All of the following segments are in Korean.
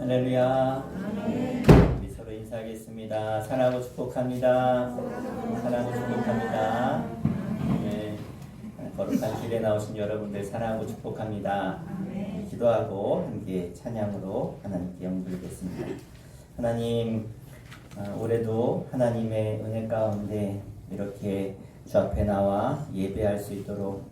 할렐루야. 우리 서로 인사하겠습니다. 사랑하고 축복합니다. 사랑하고 축복합니다. 네, 거룩한 길에 나오신 여러분들 사랑하고 축복합니다. 기도하고 함께 찬양으로 하나님께 영드리겠습니다. 하나님, 올해도 하나님의 은혜 가운데 이렇게 주 앞에 나와 예배할 수 있도록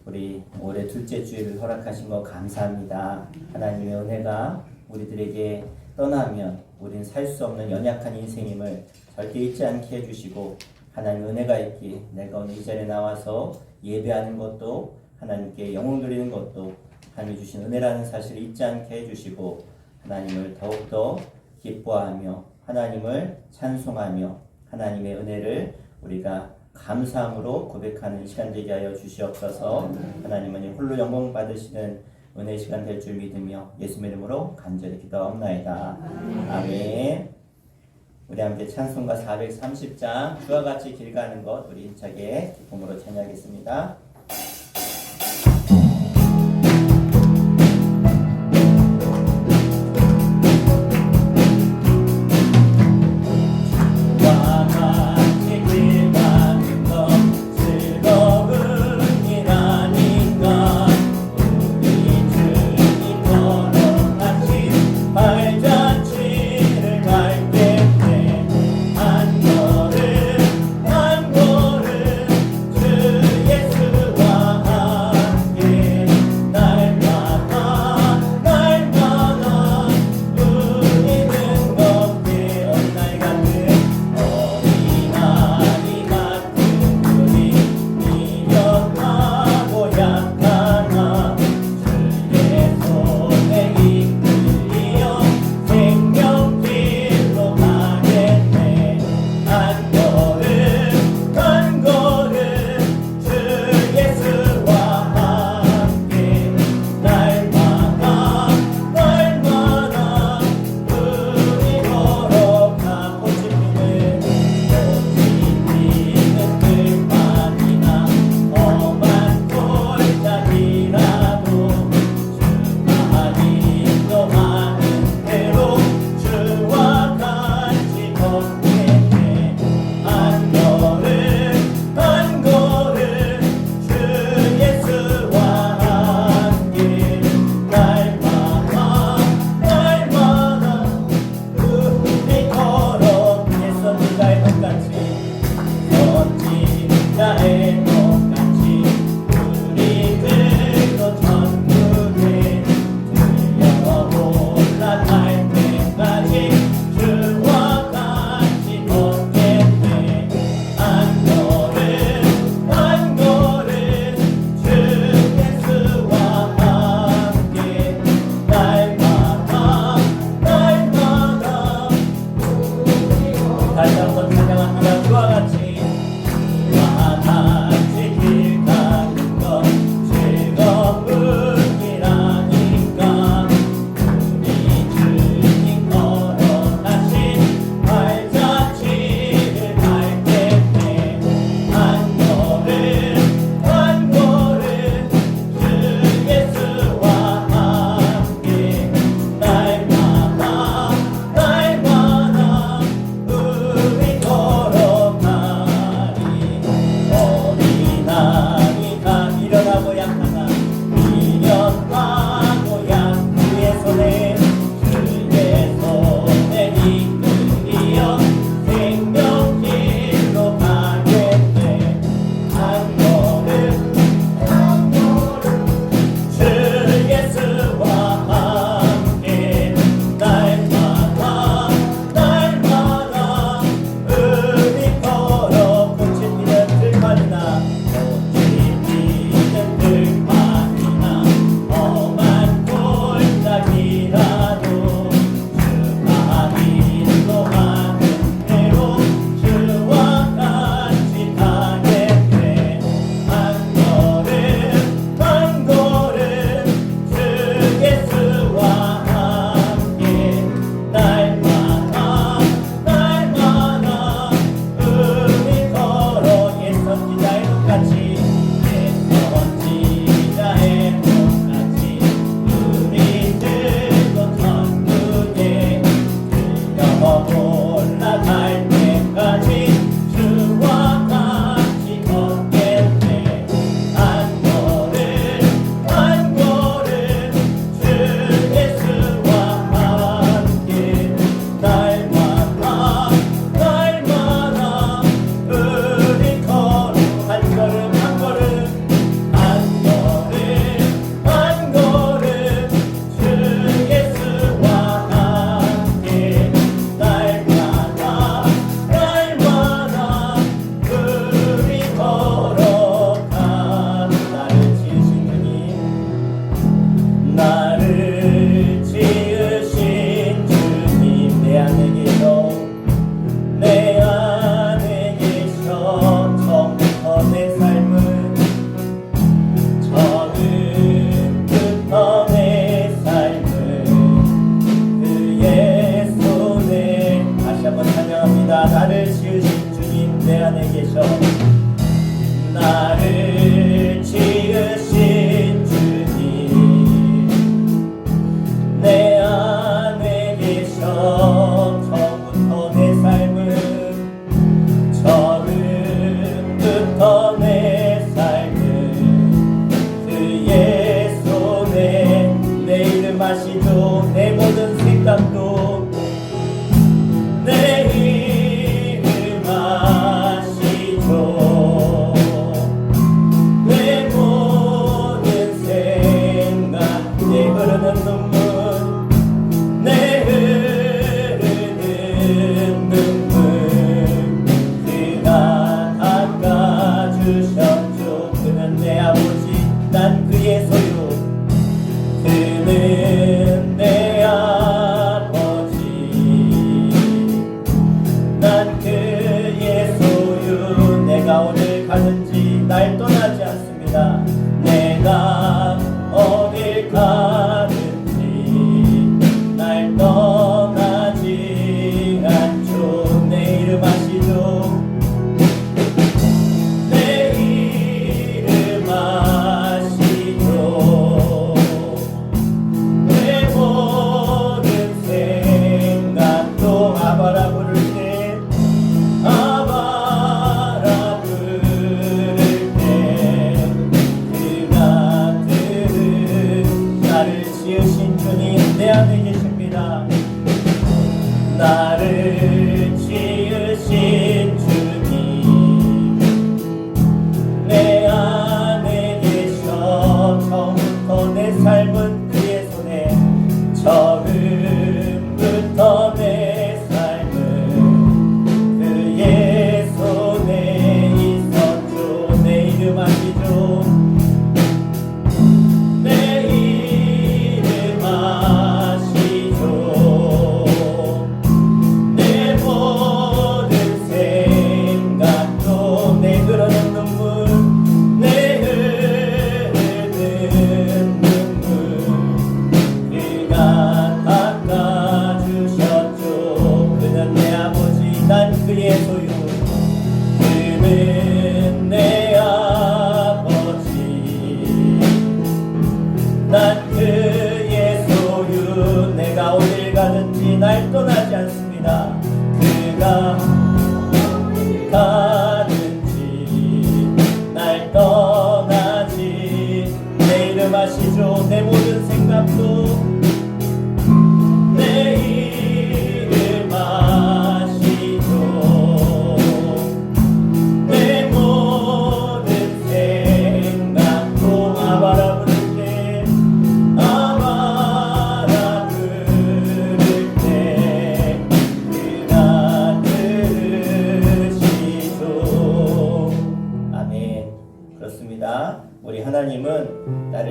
우리 올해 둘째 주일을 허락하신 거 감사합니다. 하나님의 은혜가 우리들에게 떠나면 우리는 살 수 없는 연약한 인생임을 절대 잊지 않게 해주시고, 하나님의 은혜가 있기에 내가 오늘 이 자리에 나와서 예배하는 것도 하나님께 영광 드리는 것도 하나님이 주신 은혜라는 사실을 잊지 않게 해주시고, 하나님을 더욱더 기뻐하며 하나님을 찬송하며 하나님의 은혜를 우리가 감사함으로 고백하는 시간 되게 하여 주시옵소서. 하나님은 홀로 영광 받으시는 은혜 시간 될 줄 믿으며 예수 이름으로 간절히 기도하옵나이다. 아멘. 우리 함께 찬송가 430장 주와 같이 길 가는 것 우리 힘차게 기쁨으로 찬양하겠습니다. 한 걸음 주 예수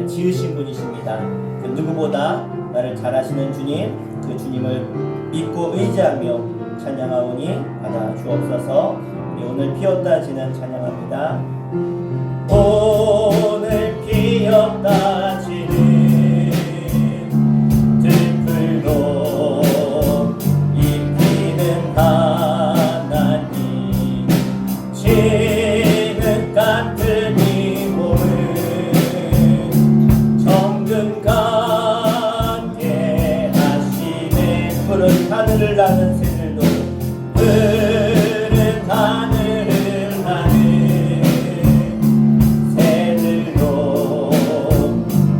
나를 지으신 분이십니다. 그 누구보다 나를 잘 아시는 주님, 그 주님을 믿고 의지하며 찬양하오니 받아 주옵소서. 우리 오늘 피었다 지는 찬양합니다. 오늘 피었다 지는 들풀로 입히는 하나님, 지금 같은 이 몸을 정금 같게 하시네. 푸른 하늘을 나는 새들도 푸른 하늘을 나는 새들도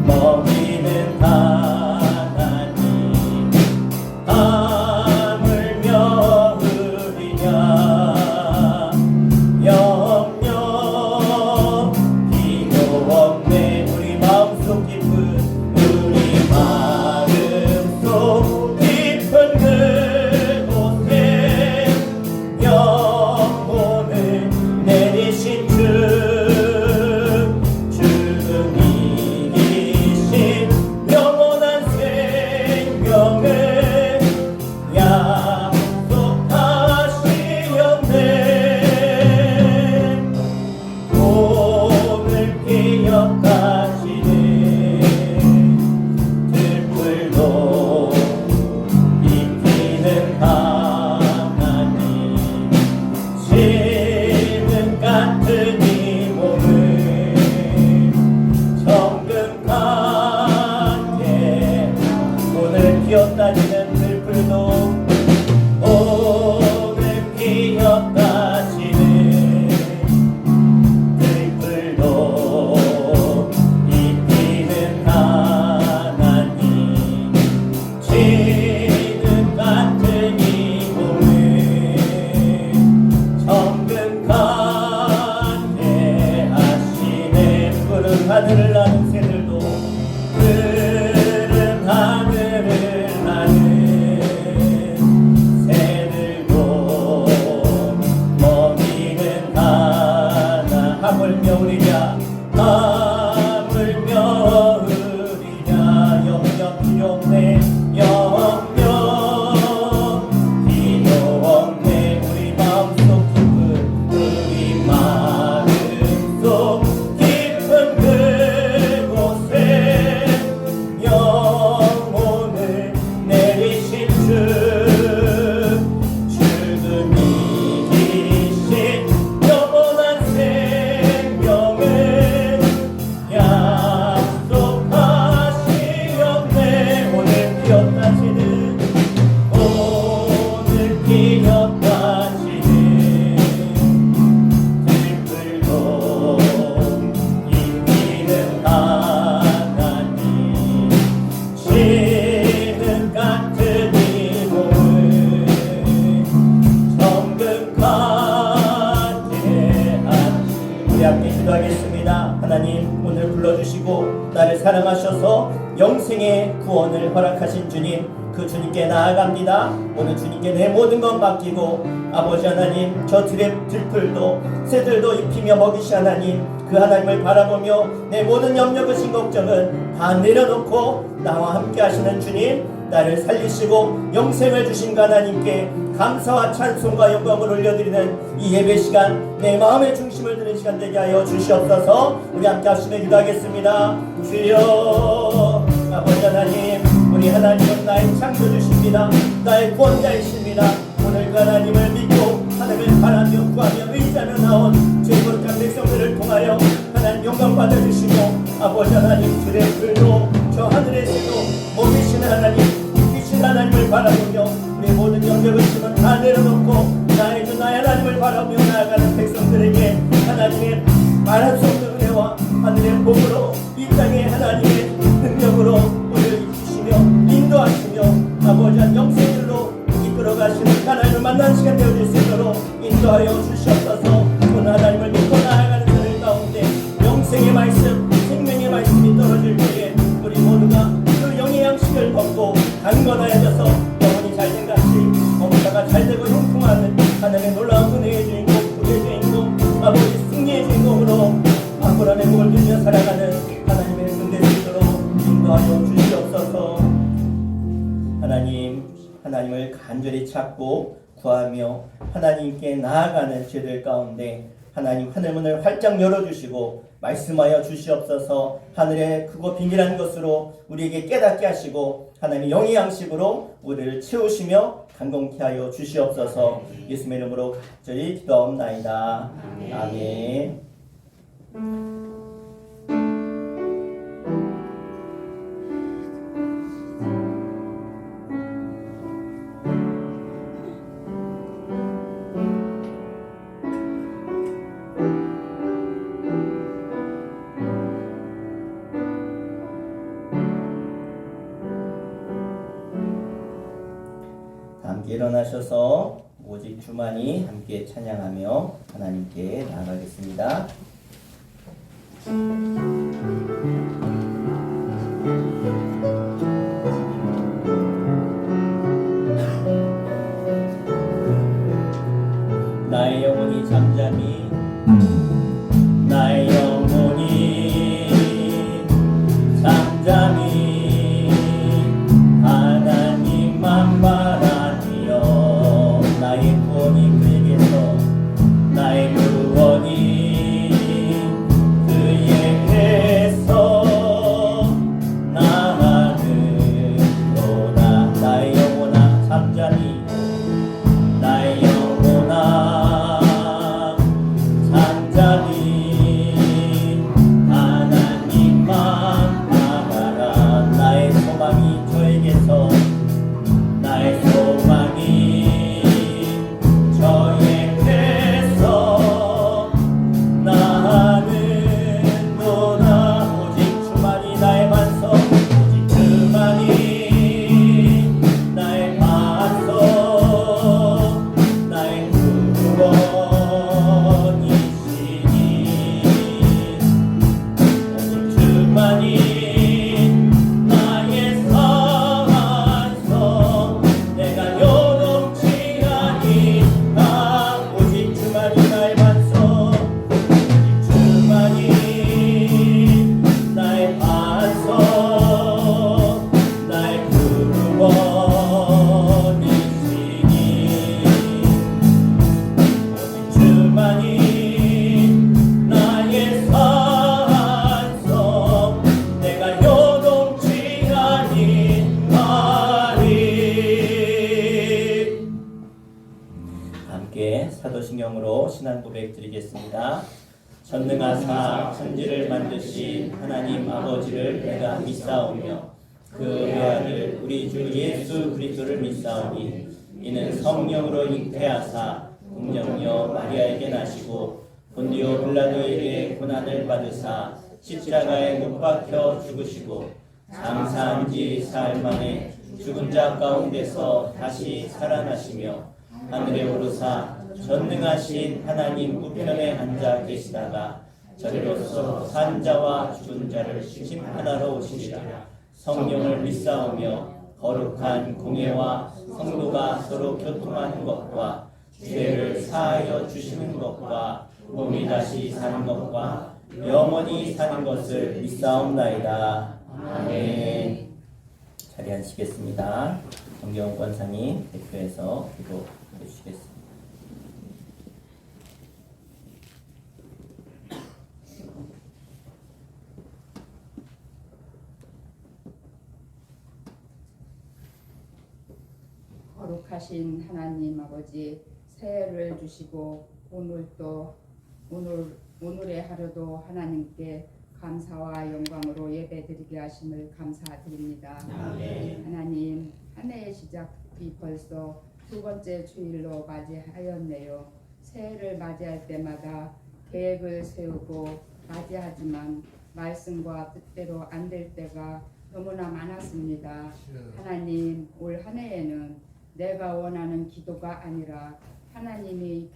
먹이는 하나님, 하물며 흐리냐 영영 비도 없네. 우리 마음속 깊은 그곳에 영혼을 내리신 주, 주는 이기신 영원한 생명을 약속하시었네. 오늘 피어가시는 들풀도 입히는 하나님, 지금 같은 이 몸을 정금 같게. 오늘 피었다지는 들풀도 오늘 피었다지는 들풀도 입히는 하나님, 지금 같은 이 몸을 정금 같게 하시네. 푸른 하늘을 나는 새들도 푸른 하늘을 나는 새들도 먹이는 하나. 하물며 우리냐 하물며 우리냐 영영 필요 없네. 영영 필요 없네. 우리 마음속 깊은 우리 마음속 깊은 그곳에 영혼을 내리신 주, 주는 이기신 영원한 생명을 약속하시었네. 오늘 피었다지는 오늘 피었다지는 들풀도 입히는 하나님, 지금 같은 이 몸을 정금 같게 하시네. 우리 함께 기도하겠습니다. 하나님, 오늘 불러주시고 나를 사랑하셔서 영생의 구원을 허락하신 주님, 그 주님께 나아갑니다. 오늘 주님께 내 모든 것 맡기고, 아버지 하나님, 저 들풀도 새들도 입히며 먹이시 하나님, 그 하나님을 바라보며 내 모든 염려 근심 걱정은 다 내려놓고 나와 함께 하시는 주님, 나를 살리시고 영생을 주신 그 하나님께 감사와 찬송과 영광을 올려드리는 이 예배 시간, 내 마음의 중심을 드는 시간 되게 하여 주시옵소서. 우리 함께 하시며 기도하겠습니다. 주여, 아버지 하나님, 우리 하나님은 나의 창조주십니다. 나의 구원자이십니다. 오늘 그 하나님을 믿고 하나님을 바라며 구하며 의지하며 나온 죄거룩한 백성들을 통하여 하나님 영광 받아주시고, 아버지 하나님, 주의 불도 저 하늘에서도 먹이시는 하나님, 이기신 하나님을 바라보며 우리 모든 염려 근심은 다 내려놓고 나의 주 나의 하나님을 바라며 나아가는 백성들에게 하나님의 말할 수 없는 은혜와 하늘의 복으로 이 땅에 하나님의 능력으로 우리를 이끄시며 인도하시며 아버지 한 영생들로 이끌어가시는 하나님을 만나는 시간 되어질 수 있도록 인도하여 주시옵소서. 오늘 하나님을 믿고 나아가는 자들 가운데 영생의 말씀, 생명의 말씀이 떨어질 때에 우리 모두가 그 영의 양식을 먹고 강건하여져서 영혼이 잘된 같이 뭔가가 잘되고 형통하는 하나님의 놀라운 은혜의 주인공, 구주의 주인공, 아버지 승리의 주인공으로 아브라함의 복을 누리며 살아가는 하나님의 은혜를 하나님을 간절히 찾고 구하며 하나님께 나아가는 죄들 가운데 하나님 하늘문을 활짝 열어주시고 말씀하여 주시옵소서. 하늘의 크고 비밀한 것으로 우리에게 깨닫게 하시고 하나님의 영의 양식으로 우리를 채우시며 강건케 하여 주시옵소서. 예수님의 이름으로 간절히 기도하옵나이다. 아멘. 함께 일어나셔서 오직 주만이 함께 찬양하며 하나님께 나아가겠습니다. 나의 영혼이 잠잠히 나의 영혼이 잠잠히 하나님만 바라니요. 나의 구원이 그에게서 나의 구원이 그에게서 나가는도다. 나의 영혼아 잠잠히 나의 영혼아 잠잠히 하나님만 바라라. 나의 소망이 저에게서 나의 소망이 저에게서 나가는도다. 오직 주만이 나의 반석 오직 주만이 나의 반석 나의 구원이시니 오직 주만이 나의 산성 내가 요동치 아니하. 오직 주만이 나의 반석 오직 주만이 나의 반석 나의 구원이시니 오직 주만이 나의 산성 내가 요동치 아니하리. 함께 사도신경으로 신앙 고백 드리겠습니다. 전능하사 천지를 만드신 하나님 아버지를 내가 믿사오며 그 외아들 우리 주 예수 그리스도를 믿사오니 이는 성령으로 잉태하사 동정녀 마리아에게 나시고 본디오 빌라도에게 고난을 받으사 십자가에 못 박혀 죽으시고 장사한 지 사흘 만에 죽은 자 가운데서 다시 살아나시며 하늘에 오르사 전능하신 하나님 우편에 앉아 계시다가 저리로서 산 자와 죽은 자를 심판하러 오시리라. 성령을 믿사오며 거룩한 공예와 성도가 서로 교통하는 것과 죄를 사하여 주시는 것과 몸이 다시 사는 것과 영원히 사는 것을 믿사옵나이다. 아멘. 자리에 앉으시겠습니다. 정경훈 권사님 대표해서 기도해 주시겠습니다. 거룩하신 하나님 아버지, 새해를 주시고 오늘의 하루도 하나님께 감사와 영광으로 예배드리게 하심을 감사드립니다. 아멘. 하나님, 한 해의 시작이 벌써 두 번째 주일로 맞이하였네요. 새해를 맞이할 때마다 계획을 세우고 맞이하지만 말씀과 뜻대로 안 될 때가 너무나 많았습니다. 하나님, 올 한 해에는 내가 원하는 기도가 아니라 하나님이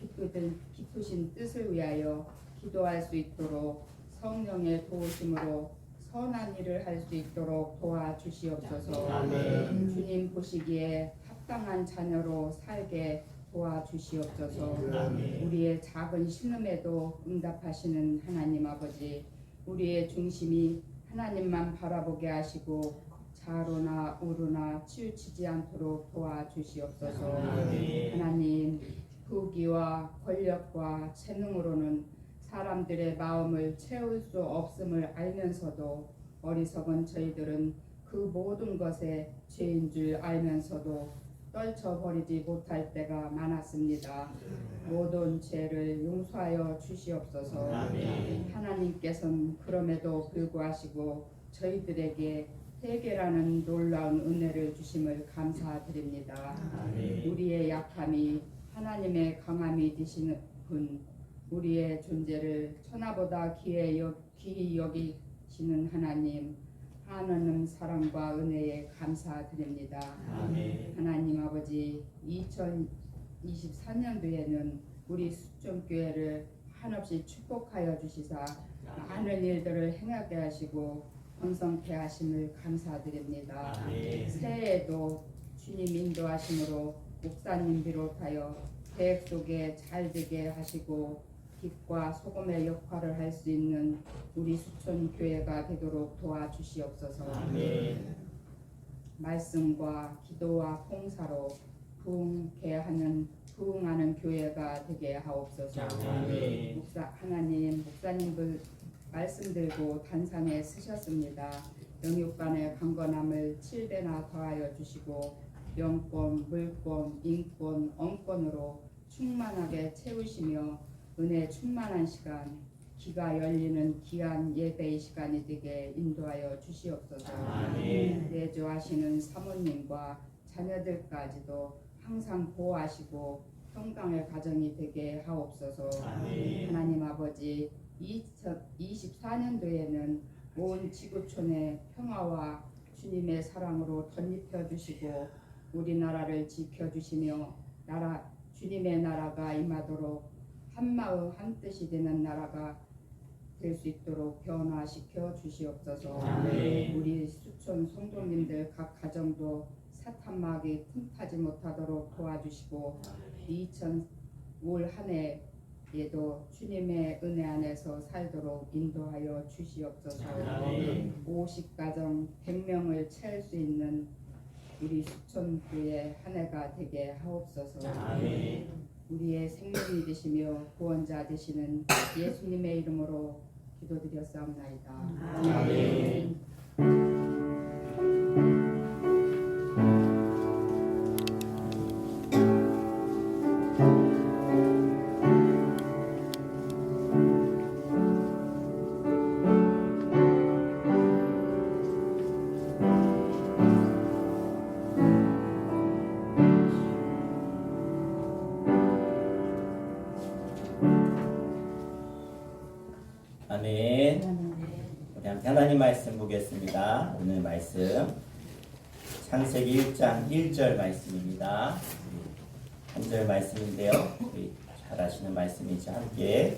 기쁘신 뜻을 위하여 기도할 수 있도록 성령의 도우심으로 선한 일을 할 수 있도록 도와주시옵소서. 아멘. 주님 보시기에 합당한 자녀로 살게 도와주시옵소서. 아멘. 우리의 작은 신음에도 응답하시는 하나님 아버지, 우리의 중심이 하나님만 바라보게 하시고 자로나 우루나 치우치지 않도록 도와주시옵소서. 아멘. 하나님, 부귀와 권력과 재능으로는 사람들의 마음을 채울 수 없음을 알면서도 어리석은 저희들은 그 모든 것에 죄인 줄 알면서도 떨쳐버리지 못할 때가 많았습니다. 모든 죄를 용서하여 주시옵소서. 아멘. 하나님께서는 그럼에도 불구하시고 저희들에게 회개라는 놀라운 은혜를 주심을 감사드립니다. 아멘. 우리의 약함이 하나님의 강함이 되시는 분, 우리의 존재를 천하보다 귀히 여기시는 하나님, 하나님 사랑과 은혜에 감사드립니다. 아멘. 하나님 아버지, 2024년도에는 우리 수천교회를 한없이 축복하여 주시사 많은 일들을 행하게 하시고 번성케 하심을 감사드립니다. 아멘. 새해에도 주님 인도하심으로 목사님 비롯하여 계획 속에 잘 되게 하시고 빛과 소금의 역할을 할 수 있는 우리 수천교회가 되도록 도와주시옵소서. 아멘. 말씀과 기도와 봉사로 부흥하는 교회가 되게 하옵소서. 아멘. 하나님, 목사님들 말씀 들고 단상에 쓰셨습니다. 영육간의 강건함을 7배나 더하여 주시고 영권, 물권, 인권, 언권으로 충만하게 채우시며 은혜 충만한 시간, 귀가 열리는 귀한 예배의 시간이 되게 인도하여 주시옵소서. 아멘. 내조하시는 사모님과 자녀들까지도 항상 보호하시고 평강의 가정이 되게 하옵소서. 아멘. 하나님 아버지, 2024년도에는 온 지구촌의 평화와 주님의 사랑으로 덧입혀 주시고 우리나라를 지켜주시며 주님의 나라가 임하도록 한마음 한뜻이 되는 나라가 될 수 있도록 변화시켜 주시옵소서. 아멘. 우리 수촌 성도님들 각 가정도 사탄막이 틈타지 못하도록 도와주시고 2005올 한 해에도 주님의 은혜 안에서 살도록 인도하여 주시옵소서. 아멘. 50가정 100명을 채울 수 있는 우리 수천교회 한 해가 되게 하옵소서. 아멘. 우리의 생명이 되시며 구원자 되시는 예수님의 이름으로 기도드렸사옵나이다. 아멘. 아멘. 우리 함께 하나님 말씀 보겠습니다. 오늘 말씀 창세기 1장 1절 말씀입니다. 한 절 말씀인데요. 우리 잘 아시는 말씀이지 함께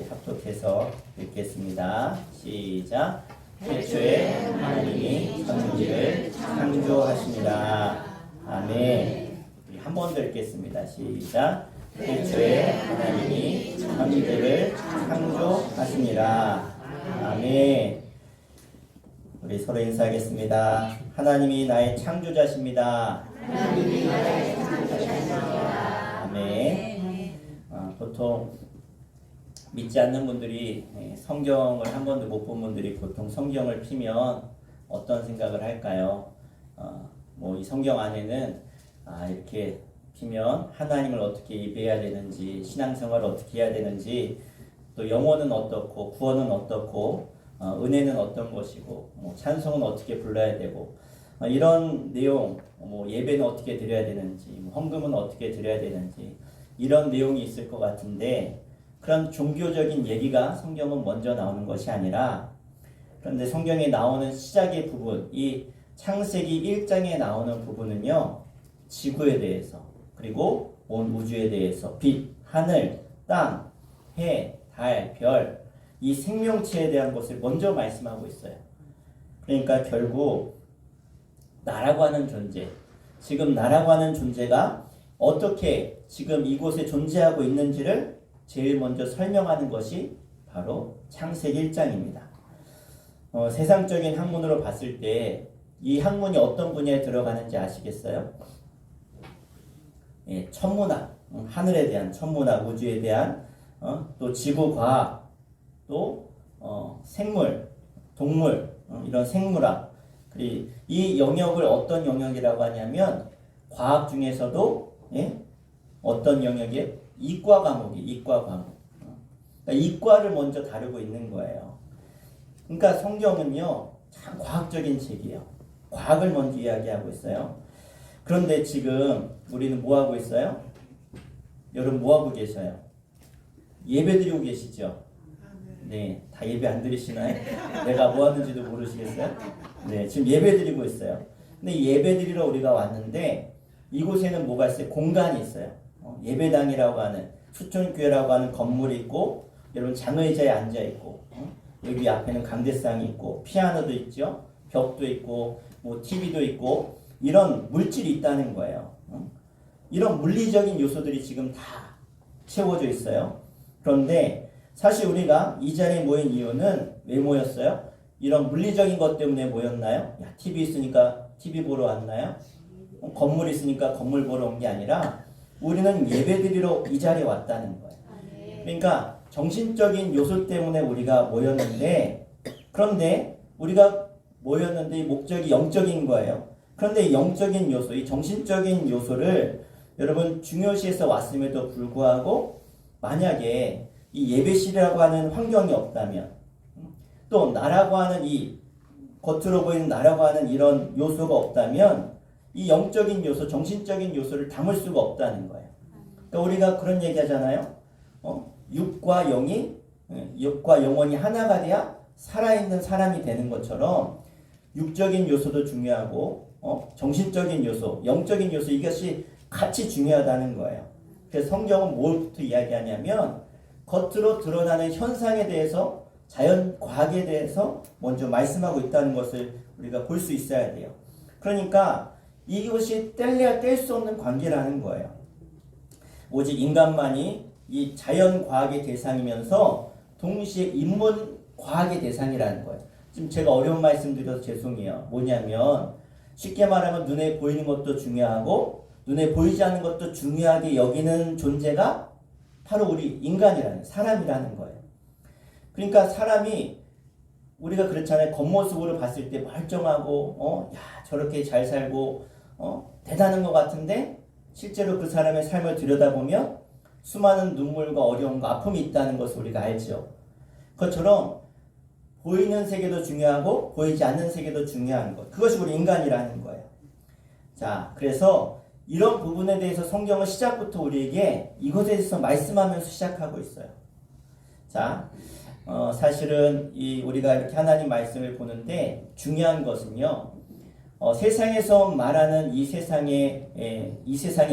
합독해서 읽겠습니다. 시작. 태초에 하나님이 천지를 창조하시니라. 아멘. 우리 한 번 더 읽겠습니다. 시작. 태초에 하나님이 천지를 창조하시니라. 아멘. 우리 서로 인사하겠습니다. 하나님이 나의 창조자십니다. 아멘. 보통 믿지 않는 분들이 성경을 한 번도 못 본 분들이 보통 성경을 피면 어떤 생각을 할까요? 이 성경 안에는 이렇게 피면 하나님을 어떻게 예배해야 되는지, 신앙생활을 어떻게 해야 되는지, 또 영혼은 어떻고 구원은 어떻고 은혜는 어떤 것이고 찬송은 어떻게 불러야 되고 이런 내용, 예배는 어떻게 드려야 되는지, 헌금은 어떻게 드려야 되는지 이런 내용이 있을 것 같은데 그런 종교적인 얘기가 성경은 먼저 나오는 것이 아니라 그런데 성경에 나오는 시작의 부분, 이 창세기 1장에 나오는 부분은요 지구에 대해서 그리고 온 우주에 대해서 빛, 하늘, 땅, 해, 달, 별, 이 생명체에 대한 것을 먼저 말씀하고 있어요. 그러니까 결국 나라고 하는 존재, 지금 나라고 하는 존재가 어떻게 지금 이곳에 존재하고 있는지를 제일 먼저 설명하는 것이 바로 창세기 1장입니다. 세상적인 학문으로 봤을 때 이 학문이 어떤 분야에 들어가는지 아시겠어요? 예, 천문학, 하늘에 대한 천문학, 우주에 대한 또 지구과학, 또 생물, 동물, 이런 생물학. 그리고 이 영역을 어떤 영역이라고 하냐면 과학 중에서도 예? 어떤 영역이에요? 이과 과목이 이과 과목. 그러니까 이과를 먼저 다루고 있는 거예요. 그러니까 성경은요 참 과학적인 책이에요. 과학을 먼저 이야기하고 있어요. 그런데 지금 우리는 뭐 하고 있어요? 여러분 뭐 하고 계셔요? 예배 드리고 계시죠? 네, 다 예배 안 드리시나요? 내가 뭐 하는지도 모르시겠어요? 네, 지금 예배 드리고 있어요. 근데 예배 드리러 우리가 왔는데 이곳에는 뭐가 있어요? 공간이 있어요. 예배당이라고 하는 수천교회라고 하는 건물이 있고 여러분 장의자에 앉아 있고 여기 앞에는 강대상이 있고 피아노도 있죠. 벽도 있고 뭐 TV도 있고 이런 물질이 있다는 거예요. 이런 물리적인 요소들이 지금 다 채워져 있어요. 그런데 사실 우리가 이 자리에 모인 이유는 왜 모였어요? 이런 물리적인 것 때문에 모였나요? 야, TV 있으니까 TV 보러 왔나요? 건물 있으니까 건물 보러 온 게 아니라 우리는 예배드리러 이 자리에 왔다는 거예요. 그러니까 정신적인 요소 때문에 우리가 모였는데 그런데 우리가 모였는데 이 목적이 영적인 거예요. 그런데 이 영적인 요소, 이 정신적인 요소를 여러분 중요시해서 왔음에도 불구하고 만약에 이 예배실이라고 하는 환경이 없다면 또 나라고 하는 이 겉으로 보이는 나라고 하는 이런 요소가 없다면 이 영적인 요소, 정신적인 요소를 담을 수가 없다는 거예요. 그러니까 우리가 그런 얘기 하잖아요. 육과 영혼이 하나가 돼야 살아있는 사람이 되는 것처럼 육적인 요소도 중요하고 정신적인 요소, 영적인 요소 이것이 같이 중요하다는 거예요. 그래서 성경은 뭘부터 이야기하냐면 겉으로 드러나는 현상에 대해서 자연 과학에 대해서 먼저 말씀하고 있다는 것을 우리가 볼 수 있어야 돼요. 그러니까 이것이 뗄래야 뗄 수 없는 관계라는 거예요. 오직 인간만이 이 자연 과학의 대상이면서 동시에 인문 과학의 대상이라는 거예요. 지금 제가 어려운 말씀 드려서 죄송해요. 뭐냐면 쉽게 말하면 눈에 보이는 것도 중요하고 눈에 보이지 않는 것도 중요하게 여기는 존재가 바로 우리 인간이라는 사람이라는 거예요. 그러니까 사람이 우리가 그렇잖아요. 겉모습으로 봤을 때 멀쩡하고 야 저렇게 잘 살고 대단한 것 같은데 실제로 그 사람의 삶을 들여다보면 수많은 눈물과 어려움과 아픔이 있다는 것을 우리가 알죠. 그것처럼 보이는 세계도 중요하고 보이지 않는 세계도 중요한 것. 그것이 우리 인간이라는 거예요. 자, 그래서 이런 부분에 대해서 성경은 시작부터 우리에게 이것에 대해서 말씀하면서 시작하고 있어요. 자, 사실은 우리가 이렇게 하나님 말씀을 보는데 중요한 것은요. 세상에서 말하는 이 세상이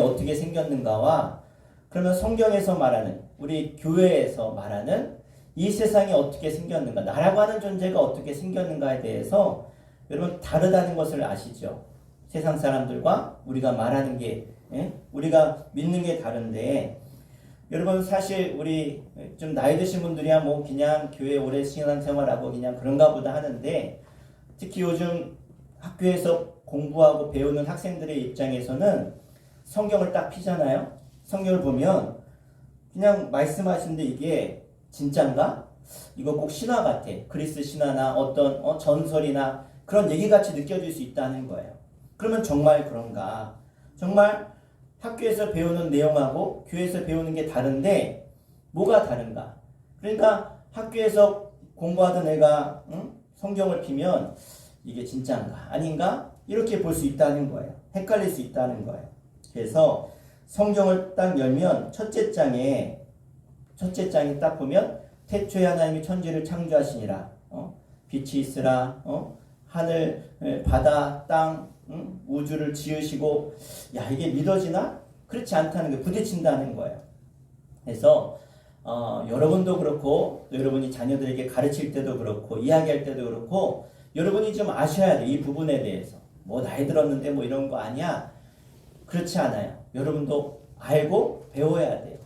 어떻게 생겼는가와 그러면 성경에서 말하는 우리 교회에서 말하는 이 세상이 어떻게 생겼는가, 나라고 하는 존재가 어떻게 생겼는가에 대해서 여러분 다르다는 것을 아시죠? 세상 사람들과 우리가 말하는 게, 우리가 믿는 게 다른데, 여러분 사실 우리 좀 나이 드신 분들이야 뭐 그냥 교회 오래 신앙생활하고 그냥 그런가 보다 하는데, 특히 요즘 학교에서 공부하고 배우는 학생들의 입장에서는 성경을 딱 피잖아요. 성경을 보면 그냥 말씀하시는데 이게 진짠가? 이거 꼭 신화 같아. 그리스 신화나 어떤 전설이나 그런 얘기같이 느껴질 수 있다는 거예요. 그러면 정말 그런가? 정말 학교에서 배우는 내용하고 교회에서 배우는 게 다른데 뭐가 다른가? 그러니까 학교에서 공부하던 애가 성경을 피면 이게 진짠가? 아닌가? 이렇게 볼 수 있다는 거예요. 헷갈릴 수 있다는 거예요. 그래서 성경을 딱 열면 첫째 장에 딱 보면 태초에 하나님이 천지를 창조하시니라. 빛이 있으라. 하늘, 바다, 땅, 우주를 지으시고, 야 이게 믿어지나? 그렇지 않다는 게 부딪힌다는 거예요. 그래서 여러분도 그렇고 또 여러분이 자녀들에게 가르칠 때도 그렇고 이야기할 때도 그렇고 여러분이 좀 아셔야 돼. 이 부분에 대해서. 뭐 나이 들었는데 뭐 이런 거 아니야? 그렇지 않아요. 여러분도 알고 배워야 돼요.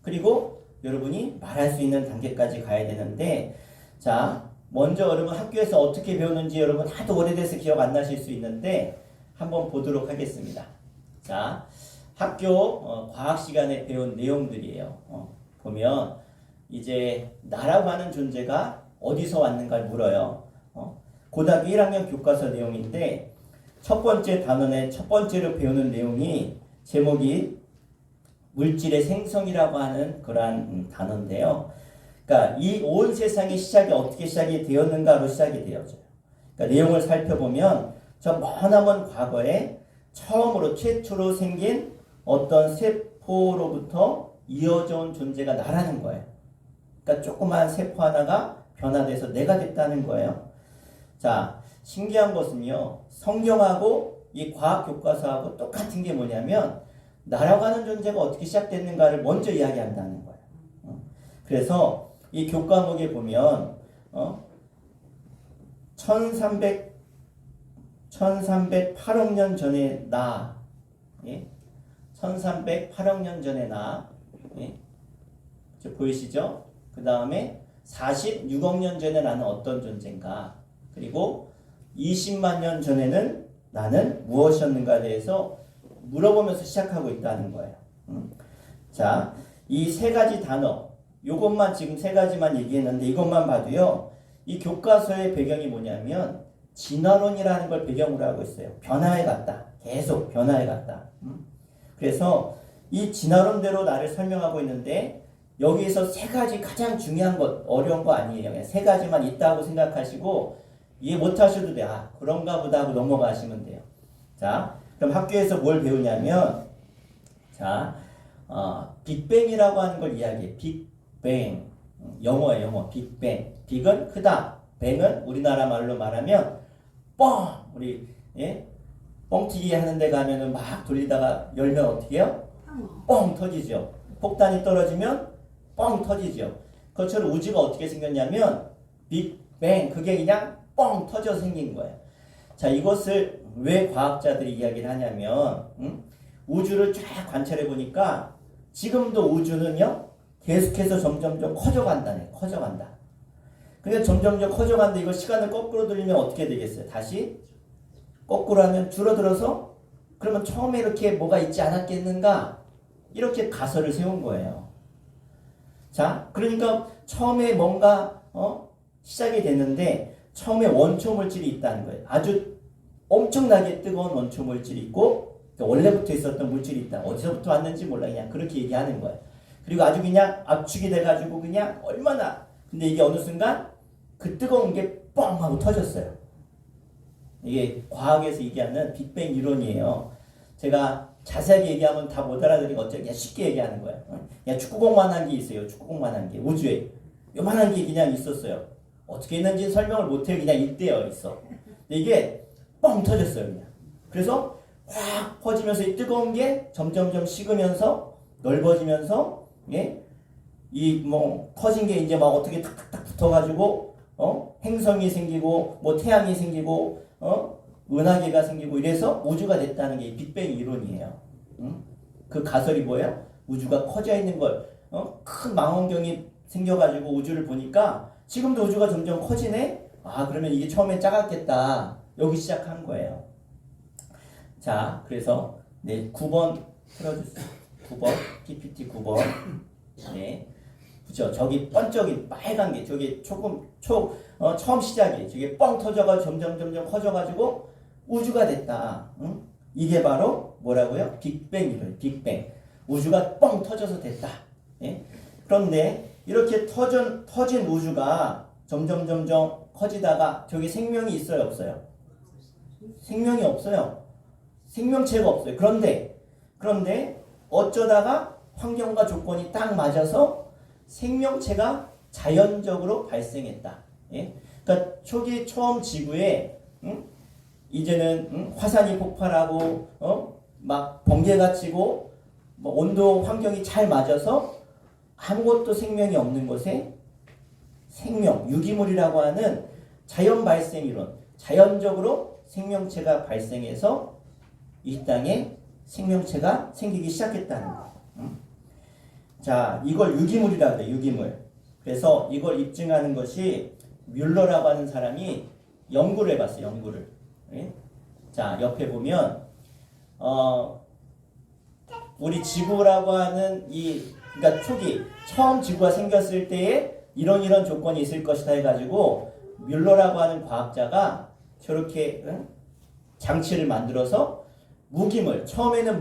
그리고 여러분이 말할 수 있는 단계까지 가야 되는데, 자, 먼저 여러분 학교에서 어떻게 배웠는지 여러분 하도 오래돼서 기억 안 나실 수 있는데 한번 보도록 하겠습니다. 자, 학교 과학 시간에 배운 내용들이에요. 보면 이제 나라고 하는 존재가 어디서 왔는가를 물어요. 고등학교 1학년 교과서 내용인데 첫 번째 단원의 첫 번째로 배우는 내용이 제목이 물질의 생성이라고 하는 그러한 단어인데요. 그러니까 이 온 세상의 시작이 어떻게 시작이 되었는가로 시작이 되어져요. 그러니까 내용을 살펴보면 저 머나먼 과거에 처음으로 최초로 생긴 어떤 세포로부터 이어져 온 존재가 나라는 거예요. 그러니까 조그만 세포 하나가 변화돼서 내가 됐다는 거예요. 자, 신기한 것은요. 성경하고 이 과학 교과서하고 똑같은 게 뭐냐면 나라고 하는 존재가 어떻게 시작됐는가를 먼저 이야기한다는 거예요. 그래서 이 교과목에 보면 1308억 년 전에 나, 예? 1308억 년 전에 나, 예? 보이시죠? 그 다음에 46억 년 전에 나는 어떤 존재인가, 그리고 20만 년 전에는 나는 무엇이었는가에 대해서 물어보면서 시작하고 있다는 거예요. 자, 이 세 가지 단어, 요것만 지금 세 가지만 얘기했는데 이것만 봐도요, 이 교과서의 배경이 뭐냐면 진화론이라는 걸 배경으로 하고 있어요. 변화해 갔다. 계속 변화해 갔다. 그래서 이 진화론대로 나를 설명하고 있는데 여기에서 세 가지 가장 중요한 것, 어려운 거 아니에요. 그냥 세 가지만 있다고 생각하시고 이해 못 하셔도 돼. 아, 그런가 보다 하고 넘어가시면 돼요. 자, 그럼 학교에서 뭘 배우냐면, 자, 빅뱅이라고 하는 걸 이야기해. 빅뱅. 영어예요, 영어. 빅뱅. 빅은 크다. 뱅은 우리나라 말로 말하면 뻥! 우리, 예? 뻥튀기 하는 데 가면은 막 돌리다가 열면 어떻게 해요? 뻥 터지죠. 폭탄이 떨어지면 뻥 터지죠. 그것처럼 우주가 어떻게 생겼냐면 빅뱅. 그게 그냥 뻥 터져 생긴 거예요. 자, 이것을 왜 과학자들이 이야기를 하냐면, 우주를 쫙 관찰해 보니까 지금도 우주는요, 계속해서 점점점 커져간다네. 커져간다. 그러니까 점점점 커져간다. 이거 시간을 거꾸로 돌리면 어떻게 되겠어요? 다시 거꾸로 하면 줄어들어서, 그러면 처음에 이렇게 뭐가 있지 않았겠는가? 이렇게 가설을 세운 거예요. 자, 그러니까 처음에 뭔가 시작이 됐는데 처음에 원초 물질이 있다는 거예요. 아주 엄청나게 뜨거운 원초 물질이 있고 원래부터 있었던 물질이 있다. 어디서부터 왔는지 몰라. 그냥 그렇게 얘기하는 거예요. 그리고 아주 그냥 압축이 돼가지고 그냥 얼마나, 근데 이게 어느 순간 그 뜨거운 게 뻥 하고 터졌어요. 이게 과학에서 얘기하는 빅뱅 이론이에요. 제가 자세하게 얘기하면 다 못 알아들으니까 어쩌면 그냥 쉽게 얘기하는 거예요. 그냥 축구공만한 게 있어요. 축구공만한 게. 우주에 요만한 게 그냥 있었어요. 어떻게 있는지 설명을 못해요. 그냥 있대요. 있어. 근데 이게 뻥 터졌어요. 그냥. 그래서 확 퍼지면서 이 뜨거운 게 점점점 식으면서 넓어지면서, 예? 이 뭐 터진 게 이제 막 어떻게 탁탁탁 붙어가지고 행성이 생기고 뭐 태양이 생기고 은하계가 생기고 이래서 우주가 됐다는 게 빅뱅 이론이에요. 그 가설이 뭐예요? 우주가 커져 있는 걸, 큰 망원경이 생겨가지고 우주를 보니까 지금도 우주가 점점 커지네? 아, 그러면 이게 처음엔 작았겠다. 여기 시작한 거예요. 자, 그래서 네, 9번 틀어주세요. 9번, PPT 9번. 네. 그죠? 저기 번쩍이 빨간 게 저기 처음 시작이 저게 뻥 터져가지고 점점 커져가지고 우주가 됐다. 응? 이게 바로 뭐라고요? 빅뱅 이론. 빅뱅. 우주가 뻥 터져서 됐다. 예? 그런데 이렇게 터진 우주가 점점 커지다가 저기 생명이 있어요, 없어요? 생명이 없어요. 생명체가 없어요. 그런데 어쩌다가 환경과 조건이 딱 맞아서 생명체가 자연적으로 발생했다. 예? 그러니까 초기 처음 지구에 이제는 화산이 폭발하고 막 번개가 치고 뭐 온도 환경이 잘 맞아서 아무것도 생명이 없는 곳에 생명, 유기물이라고 하는 자연 발생 이론, 자연적으로 생명체가 발생해서 이 땅에 생명체가 생기기 시작했다는 거예요. 자, 이걸 유기물이라고 해요. 유기물. 그래서 이걸 입증하는 것이 뮬러라고 하는 사람이 연구를 해봤어요. 연구를. 예? 자, 옆에 보면 우리 지구라고 하는 그러니까 초기 처음 지구가 생겼을 때에 이런 조건이 있을 것이다 해가지고 뮬러라고 하는 과학자가 저렇게 장치를 만들어서 처음에는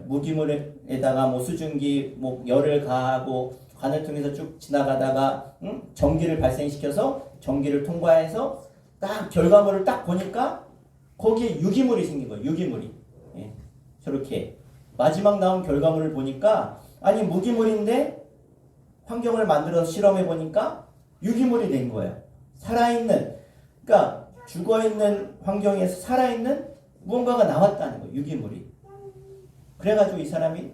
무기물에다가 뭐 수증기, 뭐 열을 가하고 관을 통해서 쭉 지나가다가 전기를 발생시켜서 전기를 통과해서 딱 결과물을 딱 보니까 거기에 유기물이 생긴 거예요. 유기물이. 예. 저렇게 마지막 나온 결과물을 보니까 아니 무기물인데 환경을 만들어서 실험해 보니까 유기물이 된 거예요. 살아있는, 그러니까 죽어있는 환경에서 살아있는 무언가가 나왔다는 거예요. 유기물이. 그래가지고 이 사람이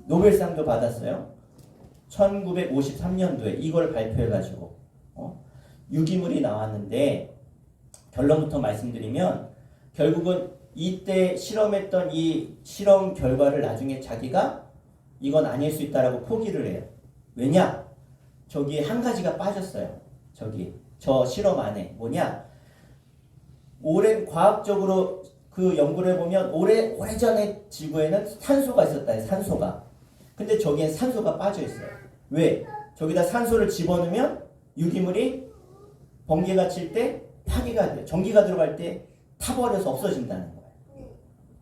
노벨상도 받았어요. 1953년도에 이걸 발표해가지고 유기물이 나왔는데 결론부터 말씀드리면 결국은 이때 실험했던 이 실험 결과를 나중에 자기가 이건 아닐 수 있다라고 포기를 해요. 왜냐? 저기 한 가지가 빠졌어요. 저 실험 안에 뭐냐? 오랜 과학적으로 그 연구를 해보면 오래전에 지구에는 산소가 있었다 해요. 산소가. 근데 저기엔 산소가 빠져 있어요. 왜? 저기다 산소를 집어넣으면 유기물이 번개가 칠 때 파괴가 돼요. 전기가 들어갈 때 타버려서 없어진다는 거예요.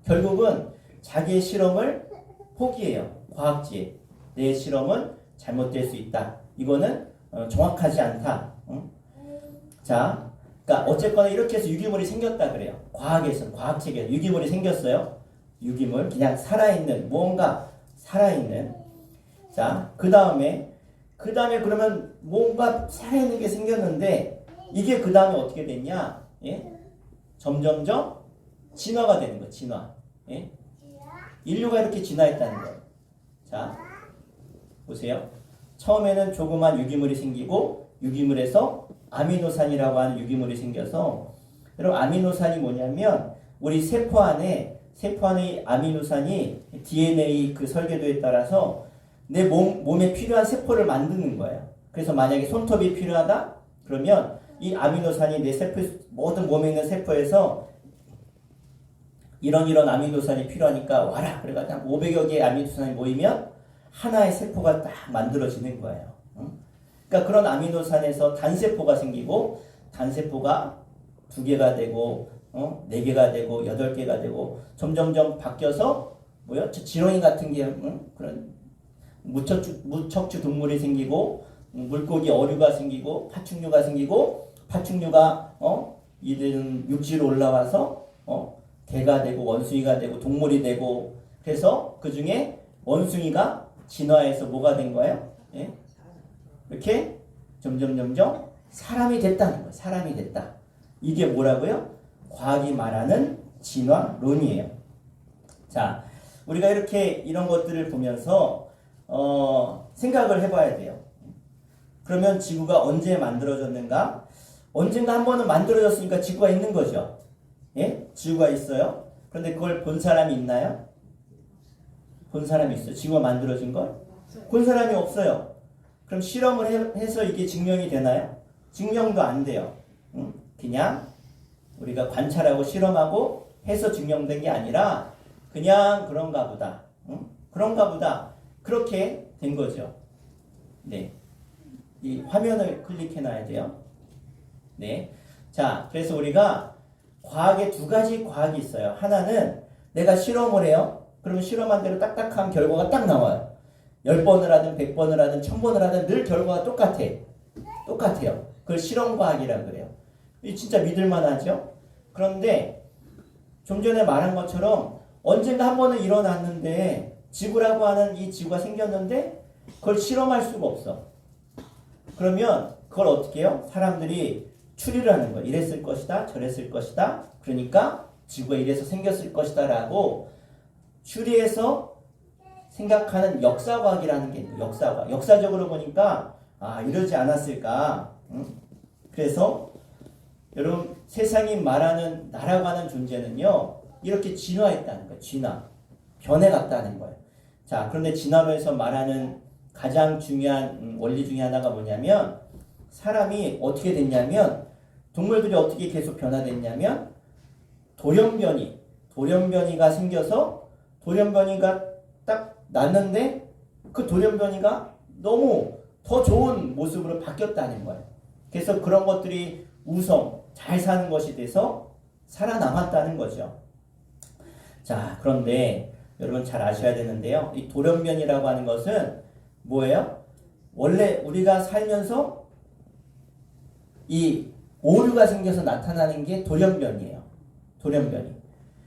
결국은 자기의 실험을 포기해요. 과학지에. 내 실험은 잘못될 수 있다. 이거는 정확하지 않다. 자, 그러니까 어쨌거나 이렇게 해서 유기물이 생겼다 그래요. 과학책에서 유기물이 생겼어요. 유기물, 그냥 살아있는 무언가 살아있는. 자, 그 다음에 그러면 뭔가 살아있는 게 생겼는데 이게 그 다음에 어떻게 됐냐? 예? 점점점 진화가 되는 거예요. 진화. 예? 인류가 이렇게 진화했다는 거예요. 자, 보세요. 처음에는 조그만 유기물이 생기고 유기물에서 아미노산이라고 하는 유기물이 생겨서 여러분 아미노산이 뭐냐면 우리 세포 안에 아미노산이 DNA 그 설계도에 따라서 내 몸에 필요한 세포를 만드는 거예요. 그래서 만약에 손톱이 필요하다? 그러면 이 아미노산이 내 세포 모든 몸에 있는 세포에서 이런 아미노산이 필요하니까 와라. 그래가지고 500여 개의 아미노산이 모이면 하나의 세포가 딱 만들어지는 거예요. 그러니까 그런 아미노산에서 단세포가 생기고 단세포가 2개가 되고 4개가 되고 8개가 되고 점점점 바뀌어서 지렁이 같은 게 그런 무척추 동물이 생기고 물고기 어류가 생기고 파충류가 생기고 파충류가 이들은 육지로 올라와서 개가 되고 원숭이가 되고 동물이 되고 그래서 그 중에 원숭이가 진화해서 뭐가 된 거예요? 예? 이렇게 점점 사람이 됐다는 거예요. 사람이 됐다. 이게 뭐라고요? 과학이 말하는 진화론이에요. 자, 우리가 이런 것들을 보면서 생각을 해봐야 돼요. 그러면 지구가 언제 만들어졌는가? 언젠가 한 번은 만들어졌으니까 지구가 있는 거죠. 예? 지구가 있어요. 그런데 그걸 본 사람이 있나요? 본 사람이 있어요. 지구가 만들어진 걸? 본 사람이 없어요. 그럼 실험을 해서 이게 증명이 되나요? 증명도 안 돼요. 그냥 우리가 관찰하고 실험하고 해서 증명된 게 아니라 그냥 그런가 보다. 그런가 보다. 그렇게 된 거죠. 네. 이 화면을 클릭해 놔야 돼요. 네. 자, 그래서 우리가 과학에 2가지 과학이 있어요. 하나는 내가 실험을 해요. 그러면 실험한 대로 딱딱한 결과가 딱 나와요. 10번을 하든 100번을 하든 1000번을 하든 늘 결과가 똑같아요. 그걸 실험과학이라고 그래요. 이 진짜 믿을만하죠? 그런데 좀 전에 말한 것처럼 언젠가 한 번은 일어났는데 지구라고 하는 이 지구가 생겼는데 그걸 실험할 수가 없어. 그러면 그걸 어떻게 해요? 사람들이 추리를 하는 거예요. 이랬을 것이다, 저랬을 것이다. 그러니까 지구가 이래서 생겼을 것이다 라고 추리해서 생각하는 역사과학이라는 게 있어요. 역사과학. 역사적으로 보니까 이러지 않았을까. 그래서 여러분 세상이 말하는 나라고 하는 존재는요. 이렇게 진화했다는 거예요. 변해갔다는 거예요. 자, 그런데 진화론에서 말하는 가장 중요한 원리 중에 하나가 뭐냐면 사람이 어떻게 됐냐면 동물들이 어떻게 계속 변화됐냐면 돌연변이가 생겨서 돌연변이가 딱 났는데 그 돌연변이가 너무 더 좋은 모습으로 바뀌었다는 거예요. 그래서 그런 것들이 잘 사는 것이 돼서 살아남았다는 거죠. 자, 그런데 여러분 잘 아셔야 되는데요. 이 돌연변이라고 하는 것은 뭐예요? 원래 우리가 살면서 이 오류가 생겨서 나타나는 게 돌연변이에요. 돌연변이.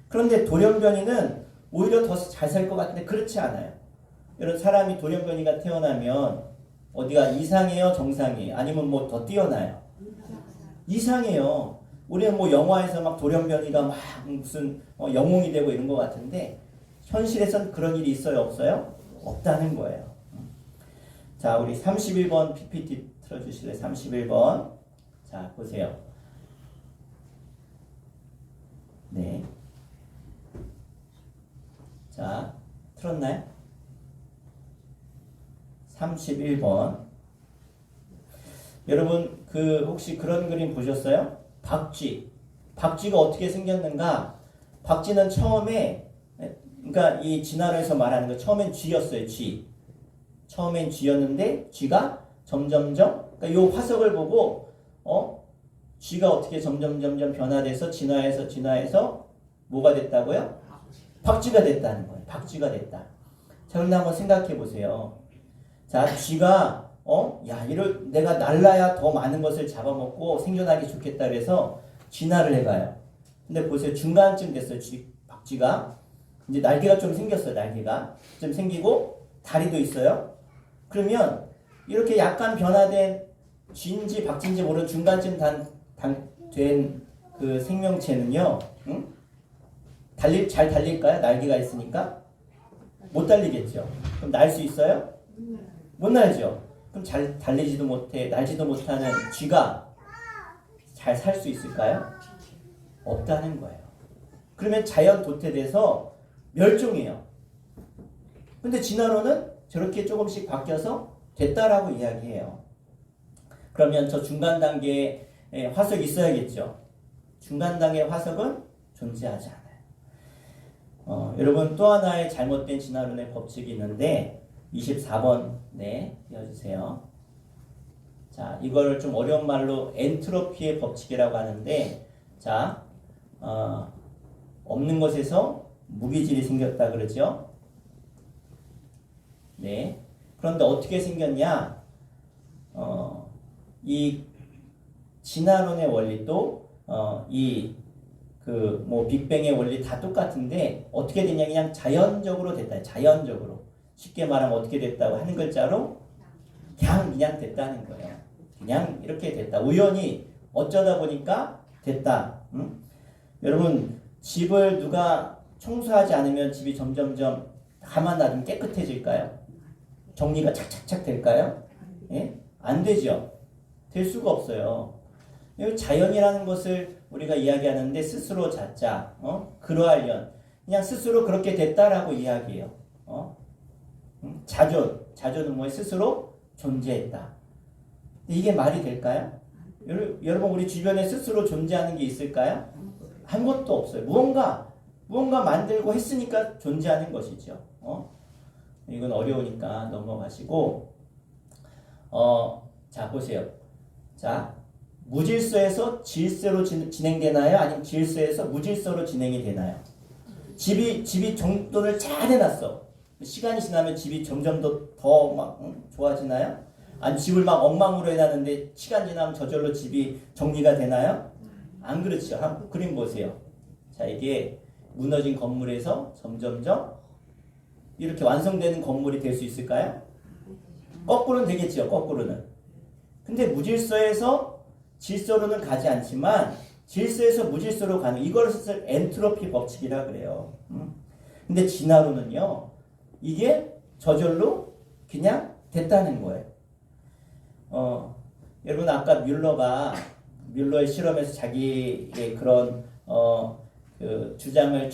그런데 돌연변이는 오히려 더 잘 살 것 같은데 그렇지 않아요. 여러분 사람이 돌연변이가 태어나면 어디가 이상해요? 정상이에요? 아니면 뭐 더 뛰어나요? 이상해요. 우리는 뭐 영화에서 막 돌연변이가 막 무슨 영웅이 되고 이런 것 같은데 현실에선 그런 일이 있어요? 없어요? 없다는 거예요. 자, 우리 31번 PPT 틀어주실래요? 31번. 자, 보세요. 네. 자, 틀었나요? 31번. 여러분, 혹시 그런 그림 보셨어요? 박쥐가 어떻게 생겼는가? 박쥐는 처음에, 그러니까 이 진화론에서 말하는 거, 처음엔 쥐였어요, 쥐. 처음엔 쥐였는데, 쥐가 점점점, 그러니까 요 화석을 보고, 쥐가 어떻게 점점 변화돼서 진화해서 뭐가 됐다고요? 박쥐가 됐다는 거예요. 박쥐가 됐다. 자, 그런데 한번 생각해 보세요. 자, 쥐가 내가 날라야 더 많은 것을 잡아먹고 생존하기 좋겠다 그래서 진화를 해가요. 근데 보세요. 중간쯤 됐어요. 박쥐가. 이제 날개가 좀 생겼어요. 날개가 좀 생기고 다리도 있어요. 그러면 이렇게 약간 변화된 쥐인지 박쥐인지 모르는 중간쯤 된 그 생명체는요, 잘 달릴까요? 날개가 있으니까? 못 달리겠죠. 그럼 날 수 있어요? 못 날죠. 그럼 잘 달리지도 못해, 날지도 못하는 쥐가 잘 살 수 있을까요? 없다는 거예요. 그러면 자연 도태돼서 멸종해요. 근데 진화론은 저렇게 조금씩 바뀌어서 됐다라고 이야기해요. 그러면 저 중간 단계에 화석이 있어야겠죠. 중간 단계의 화석은 존재하지 않아요. 여러분 또 하나의 잘못된 진화론의 법칙이 있는데 24번 띄워주세요. 자, 이걸 좀 어려운 말로 엔트로피의 법칙이라고 하는데, 자, 없는 것에서 무기질이 생겼다 그러죠. 네. 그런데 어떻게 생겼냐? 이 진화론의 원리도 빅뱅의 원리 다 똑같은데 어떻게 되냐? 그냥 자연적으로 됐다. 자연적으로. 쉽게 말하면 어떻게 됐다고 한 글자로 그냥 됐다는 거예요. 그냥 이렇게 됐다. 우연히 어쩌다 보니까 됐다. 여러분 집을 누가 청소하지 않으면 집이 점점점 가만 놔두면 깨끗해질까요? 정리가 착착착 될까요? 예? 안 되죠. 될 수가 없어요. 자연이라는 것을 우리가 이야기하는데 스스로 자자, 그러하련 그냥 스스로 그렇게 됐다라고 이야기해요. 자존은 뭐예요? 스스로 존재했다. 이게 말이 될까요? 여러분 우리 주변에 스스로 존재하는 게 있을까요? 아무것도 없어요. 무언가 만들고 했으니까 존재하는 것이죠. 이건 어려우니까 넘어가시고 자 보세요. 자 무질서에서 질서로 진행되나요? 아니면 질서에서 무질서로 진행이 되나요? 집이 정돈을 잘 해놨어. 시간이 지나면 집이 점점 더 막 좋아지나요? 아니 집을 막 엉망으로 해놨는데 시간 지나면 저절로 집이 정리가 되나요? 안 그렇죠. 한번 그림 보세요. 자 이게 무너진 건물에서 점점점 이렇게 완성되는 건물이 될 수 있을까요? 거꾸로는 되겠죠. 거꾸로는. 근데 무질서에서 질서로는 가지 않지만 질서에서 무질서로 가는 이것을 엔트로피 법칙이라 그래요. 근데 진화론은요. 이게 저절로 그냥 됐다는 거예요. 여러분 아까 뮬러의 실험에서 자기의 그런 주장을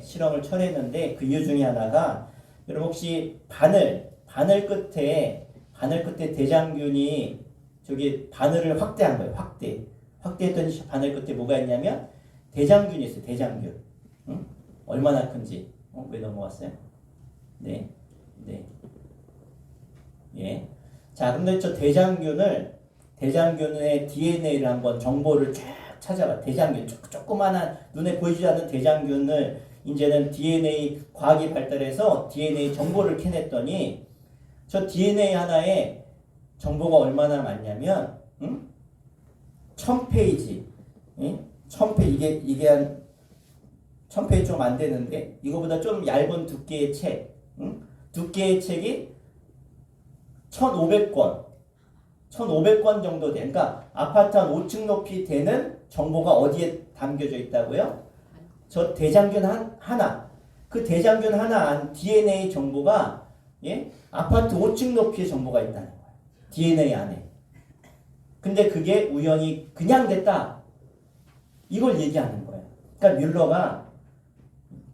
실험을 철회했는데 그 이유 중에 하나가 여러분 혹시 바늘 끝에 대장균이 저기 바늘을 확대한 거예요. 확대했더니 바늘 끝에 뭐가 있냐면 대장균이 있어요. 대장균. 응? 얼마나 큰지. 왜 넘어갔어요? 네. 네. 예. 자, 근데 저 대장균의 DNA를 한번 정보를 쫙 찾아봐. 대장균, 조그만한 눈에 보이지 않는 대장균을 이제는 DNA 과학이 발달해서 DNA 정보를 캐냈더니 저 DNA 하나에 정보가 얼마나 많냐면 1000페이지. 1000페이지 이게 한 1000페이지 좀 안 되는데 이거보다 좀 얇은 두께의 책. 두께의 책이 1500권. 1500권 정도 돼. 그러니까 아파트 한 5층 높이 되는 정보가 어디에 담겨져 있다고요? 저 대장균 하나. 그 대장균 하나 안 DNA 정보가 아파트 5층 높이의 정보가 있다는 거예요. DNA 안에. 근데 그게 우연히 그냥 됐다. 이걸 얘기하는 거예요. 그러니까 뮬러가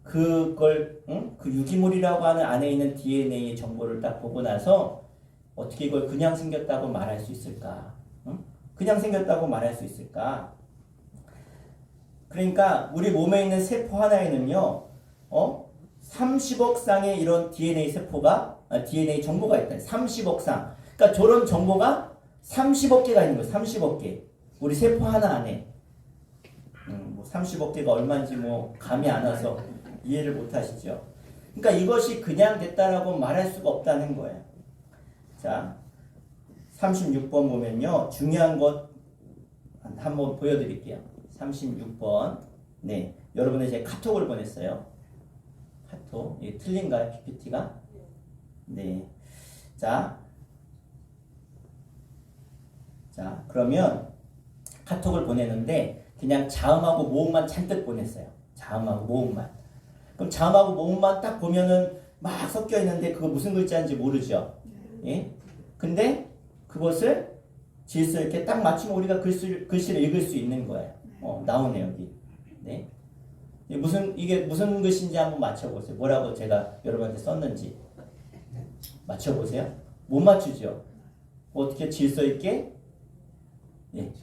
그걸 그 유기물이라고 하는 안에 있는 DNA 정보를 딱 보고 나서 어떻게 이걸 그냥 생겼다고 말할 수 있을까? 그냥 생겼다고 말할 수 있을까? 그러니까 우리 몸에 있는 세포 하나에는요, 30억 쌍의 이런 DNA DNA 정보가 있다. 30억 쌍. 그러니까 저런 정보가 30억 개가 있는 거예요. 30억 개. 우리 세포 하나 안에. 뭐 30억 개가 얼마인지 뭐 감이 안 와서 이해를 못 하시죠. 그러니까 이것이 그냥 됐다라고 말할 수가 없다는 거예요. 자, 36번 보면요. 중요한 것 한번 보여드릴게요. 36번. 네. 여러분의 제 카톡을 보냈어요. 카톡. 이게 틀린가요? PPT가? 네. 자, 그러면 카톡을 보내는데 그냥 자음하고 모음만 잔뜩 보냈어요. 자음하고 모음만. 그럼 자음하고 모음만 딱 보면은 막 섞여 있는데 그거 무슨 글자인지 모르죠. 예? 근데 그것을 질서 이렇게 딱 맞추면 우리가 글씨를 읽을 수 있는 거예요. 나오네 여기. 네. 이게 무슨 글씨인지 한번 맞춰보세요. 뭐라고 제가 여러분한테 썼는지 맞춰보세요. 못 맞추죠. 어떻게 질서 있게? 예.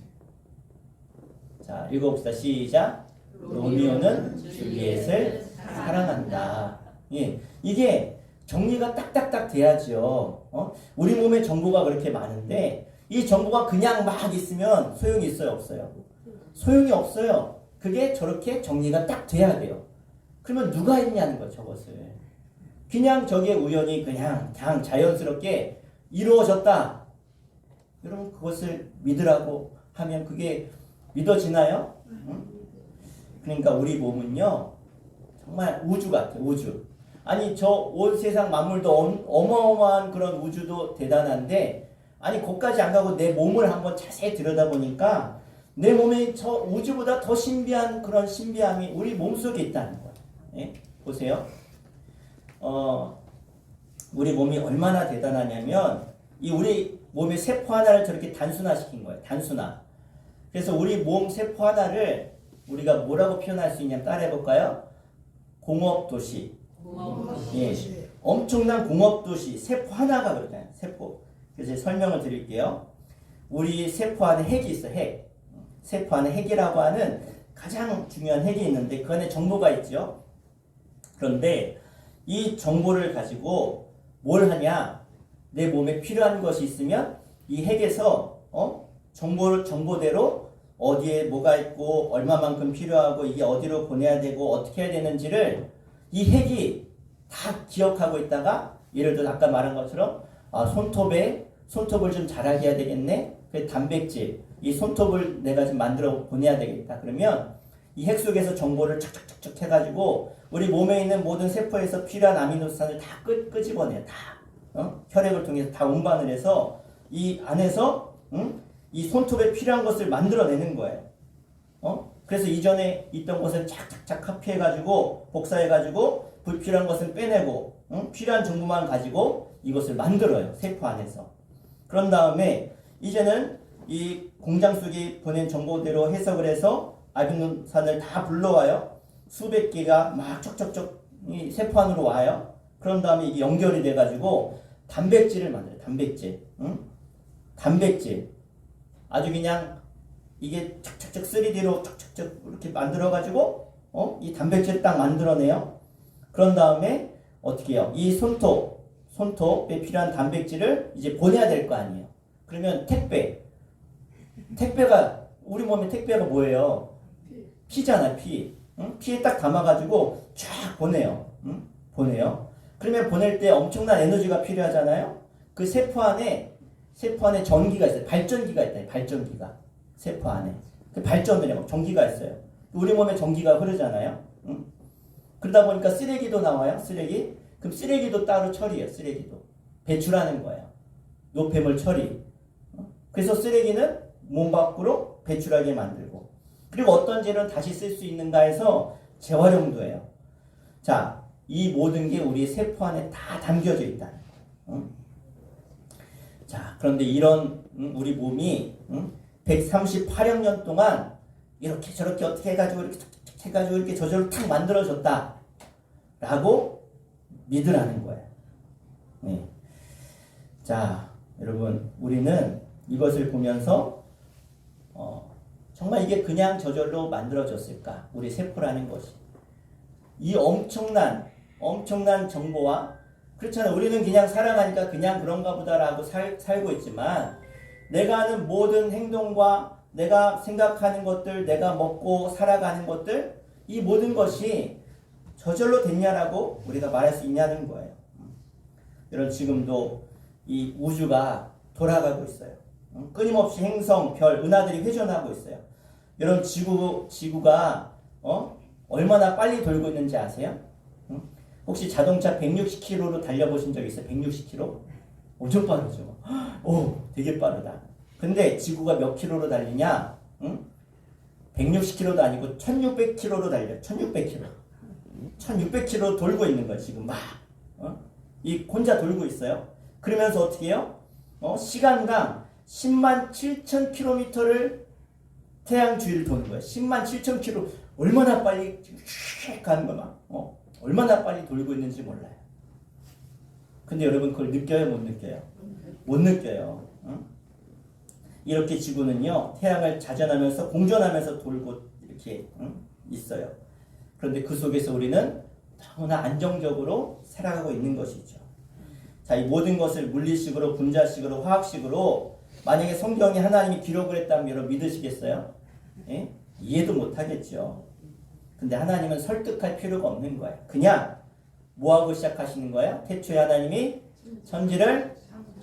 자, 읽어봅시다. 시작. 로미오는 줄리엣을 사랑한다. 예. 이게 정리가 딱딱딱 돼야죠. 우리 몸에 정보가 그렇게 많은데 이 정보가 그냥 막 있으면 소용이 있어요, 없어요? 소용이 없어요. 그게 저렇게 정리가 딱 돼야 돼요. 그러면 누가 했냐는 거죠, 저것을. 그냥 저게 우연히 그냥 자연스럽게 이루어졌다. 여러분 그것을 믿으라고 하면 그게 믿어지나요? 응? 그러니까 우리 몸은요 정말 우주 같아요. 우주. 아니 저 온 세상 만물도 어마어마한 그런 우주도 대단한데 아니 거기까지 안 가고 내 몸을 한번 자세히 들여다보니까 내 몸에 저 우주보다 더 신비한 그런 신비함이 우리 몸속에 있다는 거예요. 예? 보세요. 우리 몸이 얼마나 대단하냐면 이 우리 몸의 세포 하나를 저렇게 단순화시킨 거예요. 단순화. 그래서 우리 몸 세포 하나를 우리가 뭐라고 표현할 수 있냐면 따라해볼까요? 공업도시. 예, 엄청난 공업도시. 세포 하나가 그러잖아요. 세포. 그래서 설명을 드릴게요. 우리 세포 안에 핵이 있어. 핵. 세포 안에 핵이라고 하는 가장 중요한 핵이 있는데 그 안에 정보가 있죠. 그런데 이 정보를 가지고 뭘 하냐? 내 몸에 필요한 것이 있으면 이 핵에서 정보대로 어디에 뭐가 있고 얼마만큼 필요하고 이게 어디로 보내야 되고 어떻게 해야 되는지를 이 핵이 다 기억하고 있다가 예를 들어 아까 말한 것처럼 손톱을 좀 잘하게 해야 되겠네. 그 단백질 이 손톱을 내가 좀 만들어 보내야 되겠다. 그러면 이 핵 속에서 정보를 척척척척 해가지고 우리 몸에 있는 모든 세포에서 필요한 아미노산을 다 끄집어내요. 다 혈액을 통해서 다 운반을 해서 이 안에서 이 손톱에 필요한 것을 만들어내는 거예요. 그래서 이전에 있던 것을 착착착 카피해가지고 복사해가지고 불필요한 것을 빼내고 필요한 정보만 가지고 이것을 만들어요. 세포 안에서. 그런 다음에 이제는 이 공장 속에 보낸 정보대로 해석을 해서 아미노산을 다 불러와요. 수백 개가 막 척척척 이 세포 안으로 와요. 그런 다음에 이게 연결이 돼가지고 단백질을 만들어요. 단백질. 단백질. 아주 그냥 이게 척척척 3D로 척척척 이렇게 만들어가지고 이 단백질을 딱 만들어내요. 그런 다음에 어떻게 해요? 이 손톱에 필요한 단백질을 이제 보내야 될 거 아니에요. 그러면 택배가 우리 몸의 택배가 뭐예요? 피잖아, 피. 응? 피에 딱 담아가지고 쫙 보내요. 응? 보내요. 그러면 보낼 때 엄청난 에너지가 필요하잖아요. 그 세포 안에 전기가 있어요. 발전기가 있다. 발전기가 세포 안에 그 발전을 해요. 전기가 있어요. 우리 몸에 전기가 흐르잖아요. 응? 그러다 보니까 쓰레기도 나와요. 쓰레기. 그럼 쓰레기도 따로 처리해요. 쓰레기도 배출하는 거예요. 노폐물 처리. 그래서 쓰레기는 몸 밖으로 배출하게 만들고, 그리고 어떤 재료는 다시 쓸 수 있는가 해서 재활용도 해요. 자, 이 모든 게 우리 세포 안에 다 담겨져 있다. 자, 그런데 이런 우리 몸이 138억 년 동안 이렇게 저렇게 어떻게 해가지고 이렇게 저절로 탁 만들어졌다 라고 믿으라는 거예요. 네. 자, 여러분, 우리는 이것을 보면서 정말 이게 그냥 저절로 만들어졌을까? 우리 세포라는 것이. 이 엄청난 정보와, 그렇잖아요. 우리는 그냥 살아가니까 그냥 그런가 보다라고 살고 있지만, 내가 하는 모든 행동과 내가 생각하는 것들, 내가 먹고 살아가는 것들, 이 모든 것이 저절로 됐냐라고 우리가 말할 수 있냐는 거예요. 여러분, 지금도 이 우주가 돌아가고 있어요. 끊임없이 행성, 별, 은하들이 회전하고 있어요. 여러분, 지구가 얼마나 빨리 돌고 있는지 아세요? 혹시 자동차 160km로 달려보신 적 있어요? 160km? 엄청 빠르죠. 오, 되게 빠르다. 근데 지구가 몇 킬로로 달리냐? 160km도 아니고 1600km로 달려. 1600km. 1600km 돌고 있는 거야, 지금 막. 이 혼자 돌고 있어요. 그러면서 어떻게 해요? 시간당 10만 7천 km를 태양 주위를 도는 거예요. 10만 7천 km. 얼마나 빨리 휙 가는 거야. 얼마나 빨리 돌고 있는지 몰라요. 근데 여러분, 그걸 느껴요, 못 느껴요? 못 느껴요. 이렇게 지구는요, 태양을 자전하면서 공전하면서 돌고 이렇게 있어요. 그런데 그 속에서 우리는 너무나 안정적으로 살아가고 있는 것이죠. 자, 이 모든 것을 물리식으로, 분자식으로, 화학식으로 만약에 성경에 하나님이 기록을 했다면 여러분 믿으시겠어요? 예? 이해도 못하겠죠. 근데 하나님은 설득할 필요가 없는 거예요. 그냥 뭐하고 시작하시는 거예요? 태초에 하나님이 천지를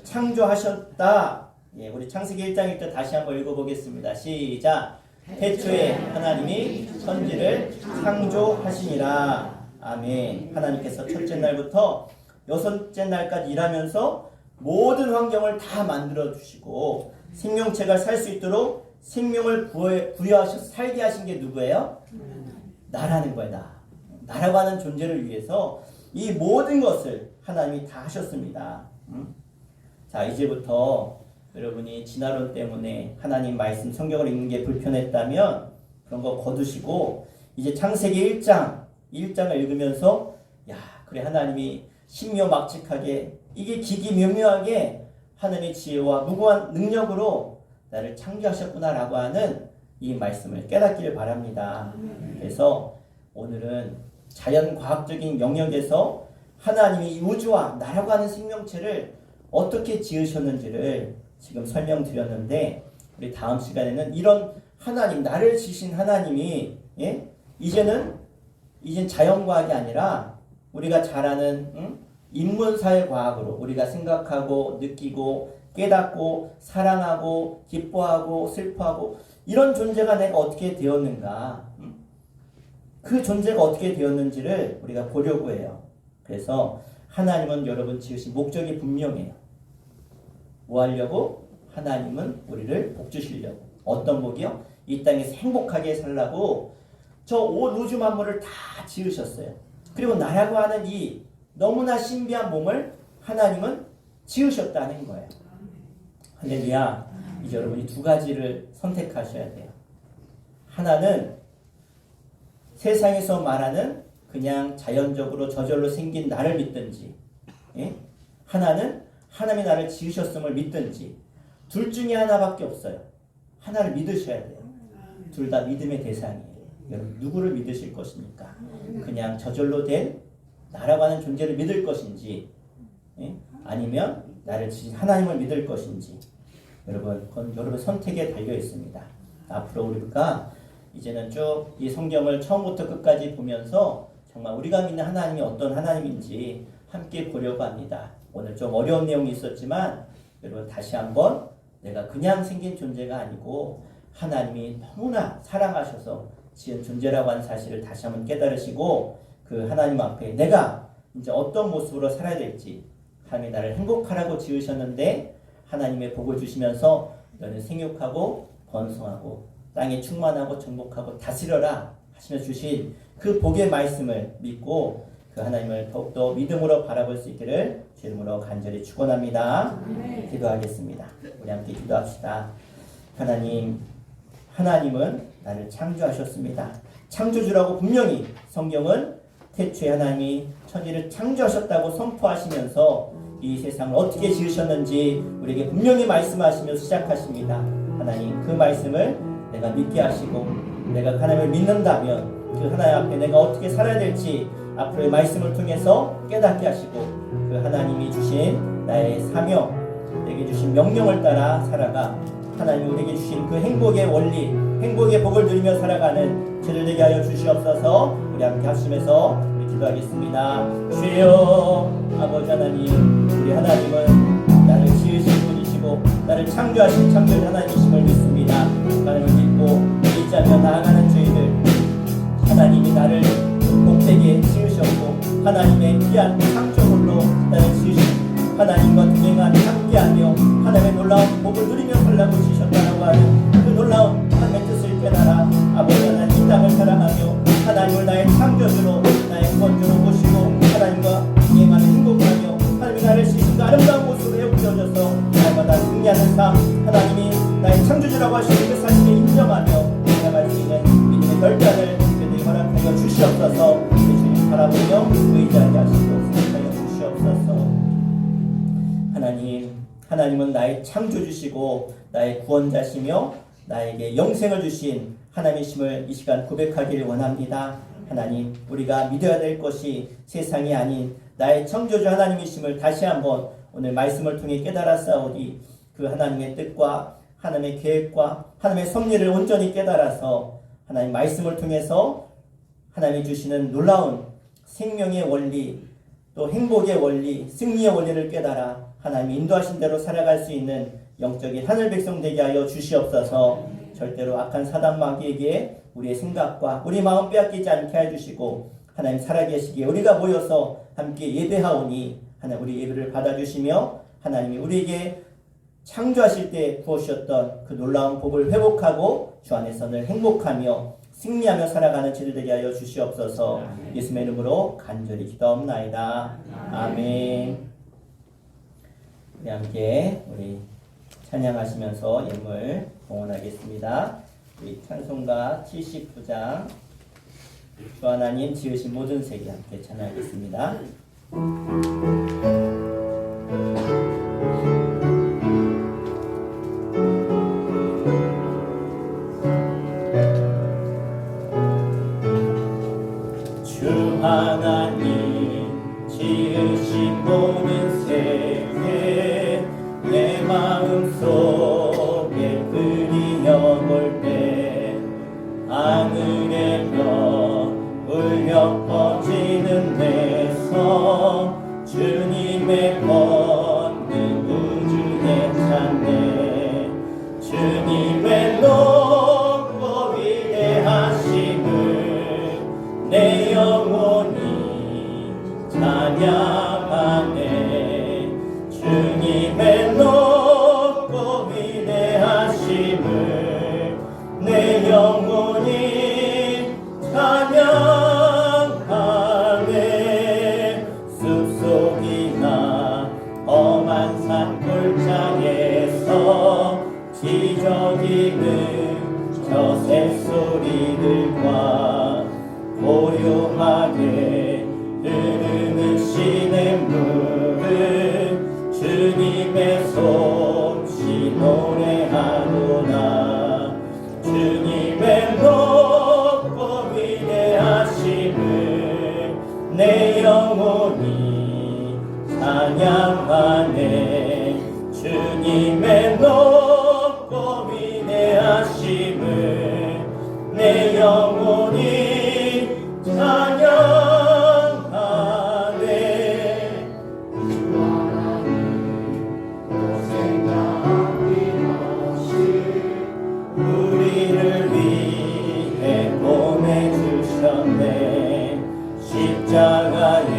창조하셨다. 예, 우리 창세기 1장 1절 다시 한번 읽어보겠습니다. 시작. 태초에 하나님이 천지를 창조하시니라. 아멘. 하나님께서 첫째 날부터 여섯째 날까지 일하면서 모든 환경을 다 만들어 주시고 생명체가 살 수 있도록 생명을 부여하셔서 살게 하신 게 누구예요? 나라는 거야. 나라고 하는 존재를 위해서 이 모든 것을 하나님이 다 하셨습니다. 자, 이제부터 여러분이 진화론 때문에 하나님 말씀 성경을 읽는 게 불편했다면 그런 거 거두시고 이제 창세기 1장을 읽으면서 야, 그래, 하나님이 신묘막측하게 이게 기기묘묘하게 하나님의 지혜와 무궁한 능력으로 나를 창조하셨구나라고 하는 이 말씀을 깨닫기를 바랍니다. 그래서 오늘은 자연과학적인 영역에서 하나님이 이 우주와 나라고 하는 생명체를 어떻게 지으셨는지를 지금 설명드렸는데, 우리 다음 시간에는 이런 하나님, 나를 지신 하나님이 이제는 자연과학이 아니라 우리가 잘 아는 인문사회과학으로 우리가 생각하고 느끼고 깨닫고 사랑하고 기뻐하고 슬퍼하고 이런 존재가 내가 어떻게 되었는가, 그 존재가 어떻게 되었는지를 우리가 보려고 해요. 그래서 하나님은 여러분 지으신 목적이 분명해요. 뭐 하려고? 하나님은 우리를 복 주시려고. 어떤 복이요? 이 땅에서 행복하게 살라고 저 온 우주 만물을 다 지으셨어요. 그리고 나라고 하는 이 너무나 신비한 몸을 하나님은 지으셨다는 거예요. 할렐루야. 이제 여러분이 두 가지를 선택하셔야 돼요. 하나는 세상에서 말하는 그냥 자연적으로 저절로 생긴 나를 믿든지, 하나는 하나님이 나를 지으셨음을 믿든지, 둘 중에 하나밖에 없어요. 하나를 믿으셔야 돼요. 둘 다 믿음의 대상이에요. 여러분 누구를 믿으실 것입니까? 그냥 저절로 된 나라고 하는 존재를 믿을 것인지, 예? 아니면 나를 지신 하나님을 믿을 것인지, 여러분 그건 여러분 선택에 달려 있습니다. 앞으로 우리가 이제는 쭉 이 성경을 처음부터 끝까지 보면서 정말 우리가 믿는 하나님이 어떤 하나님인지 함께 보려고 합니다. 오늘 좀 어려운 내용이 있었지만 여러분 다시 한번 내가 그냥 생긴 존재가 아니고 하나님이 너무나 사랑하셔서 지은 존재라고 하는 사실을 다시 한번 깨달으시고 그 하나님 앞에 내가 이제 어떤 모습으로 살아야 될지, 하나님이 나를 행복하라고 지으셨는데 하나님의 복을 주시면서 너는 생육하고 번성하고 땅에 충만하고 정복하고 다스려라 하시며 주신 그 복의 말씀을 믿고 그 하나님을 더욱더 믿음으로 바라볼 수 있기를 주 이름으로 간절히 축원합니다. 기도하겠습니다. 우리 함께 기도합시다. 하나님은 나를 창조하셨습니다. 창조주라고 분명히 성경은 태초에 하나님이 천지를 창조하셨다고 선포하시면서 이 세상을 어떻게 지으셨는지 우리에게 분명히 말씀하시며 시작하십니다. 하나님 그 말씀을 내가 믿게 하시고 내가 하나님을 믿는다면 그 하나님 앞에 내가 어떻게 살아야 될지 앞으로의 말씀을 통해서 깨닫게 하시고 그 하나님이 주신 나의 사명, 내게 주신 명령을 따라 살아가 하나님이 우리에게 주신 그 행복의 원리, 행복의 복을 누리며 살아가는 저들 되게 하여 주시옵소서. 우리 함께 합심해서 기도하겠습니다. 주여 아버지 하나님, 우리 하나님은 나를 지으신 분이시고 나를 창조하신 창조주 하나님이심을 믿습니다. 하나님을 믿고 믿자며 나아가는 저희들, 하나님이 나를 복되게 지으셨고 하나님의 귀한 창조물로 나를 지으신 하나님과 동행하며 함께하며 하나님의 놀라운 복을 누리며 살라고 지으셨다고 하는 그 놀라운 하나님의 뜻을 깨달아 아버지 하나님 이 땅을 사랑하며 하나님을 나의 창조주로 나의 구원주로 모시고 하나님과 동행하며 행복하며 하나님이 나를 지으신 그 아름다운 모습으로 헤어져서 날마다 승리하는 삶, 하나님이 나의 창조주라고 하시는 그 사실을 인정하며 살아갈 수 있는 믿음의 결단을 그들이 허락하여 주시옵소서. 주님 바라보며 의지하게 하시고 생각하여 주시옵소서. 하나님은 나의 창조주시고 나의 구원자시며 나에게 영생을 주신 하나님이심을 이 시간 고백하기를 원합니다. 하나님, 우리가 믿어야 될 것이 세상이 아닌 나의 창조주 하나님이심을 다시 한번 오늘 말씀을 통해 깨달았사오니 그 하나님의 뜻과 하나님의 계획과 하나님의 섭리를 온전히 깨달아서 하나님 말씀을 통해서 하나님이 주시는 놀라운 생명의 원리, 또 행복의 원리, 승리의 원리를 깨달아 하나님이 인도하신 대로 살아갈 수 있는 영적인 하늘 백성 되게 하여 주시옵소서. 절대로 악한 사단 마귀에게 우리의 생각과 우리 마음 빼앗기지 않게 해주시고 하나님 살아계시기에 우리가 모여서 함께 예배하오니 하나님 우리 예배를 받아주시며 하나님이 우리에게 창조하실 때 부어주셨던 그 놀라운 복을 회복하고 주 안에서 늘 행복하며 승리하며 살아가는 저희들 되게 하여 주시옵소서. 예수님의 이름으로 간절히 기도하옵나이다. 아멘. 우리 함께 우리 찬양하시면서 예물 봉헌하겠습니다. 우리 찬송가 79장 주 하나님 지으신 모든 세계 함께 찬양하겠습니다. 주 하나님 지으신 모든 세계 내 마음속에 그리워볼 때 하늘의 별 울려 퍼지는 데서 주님의 권능 우주에 찾네. 주님의 높고 위대하심을 내 영혼이 찬양하네. 주님의 높고 위대하심을 내 영혼이 찬양하네. 숲속이나 험한 산골짜기에서 지저귀는 저 새소리들과 고요하게 흐르는 시냇물을 주님의 솜씨 노래하노라. 찬양하네. 주님의 높고 위대하심을 내 영혼이 찬양하네. 주 하나님 고생하기 우리를 위해 보내주셨네. 십자가에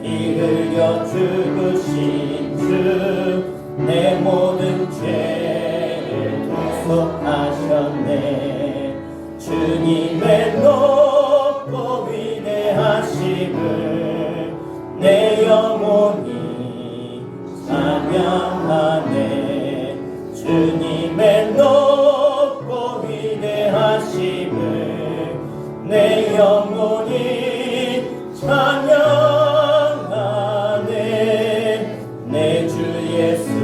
피 흘려 죽으신 주 내 모든 죄를 구속하셨네. 주님의 높고 위대하심을 내 영혼이 찬양하네. 주님의 높고 위대하심을 내 영혼이 찬양하네. 내 주 예수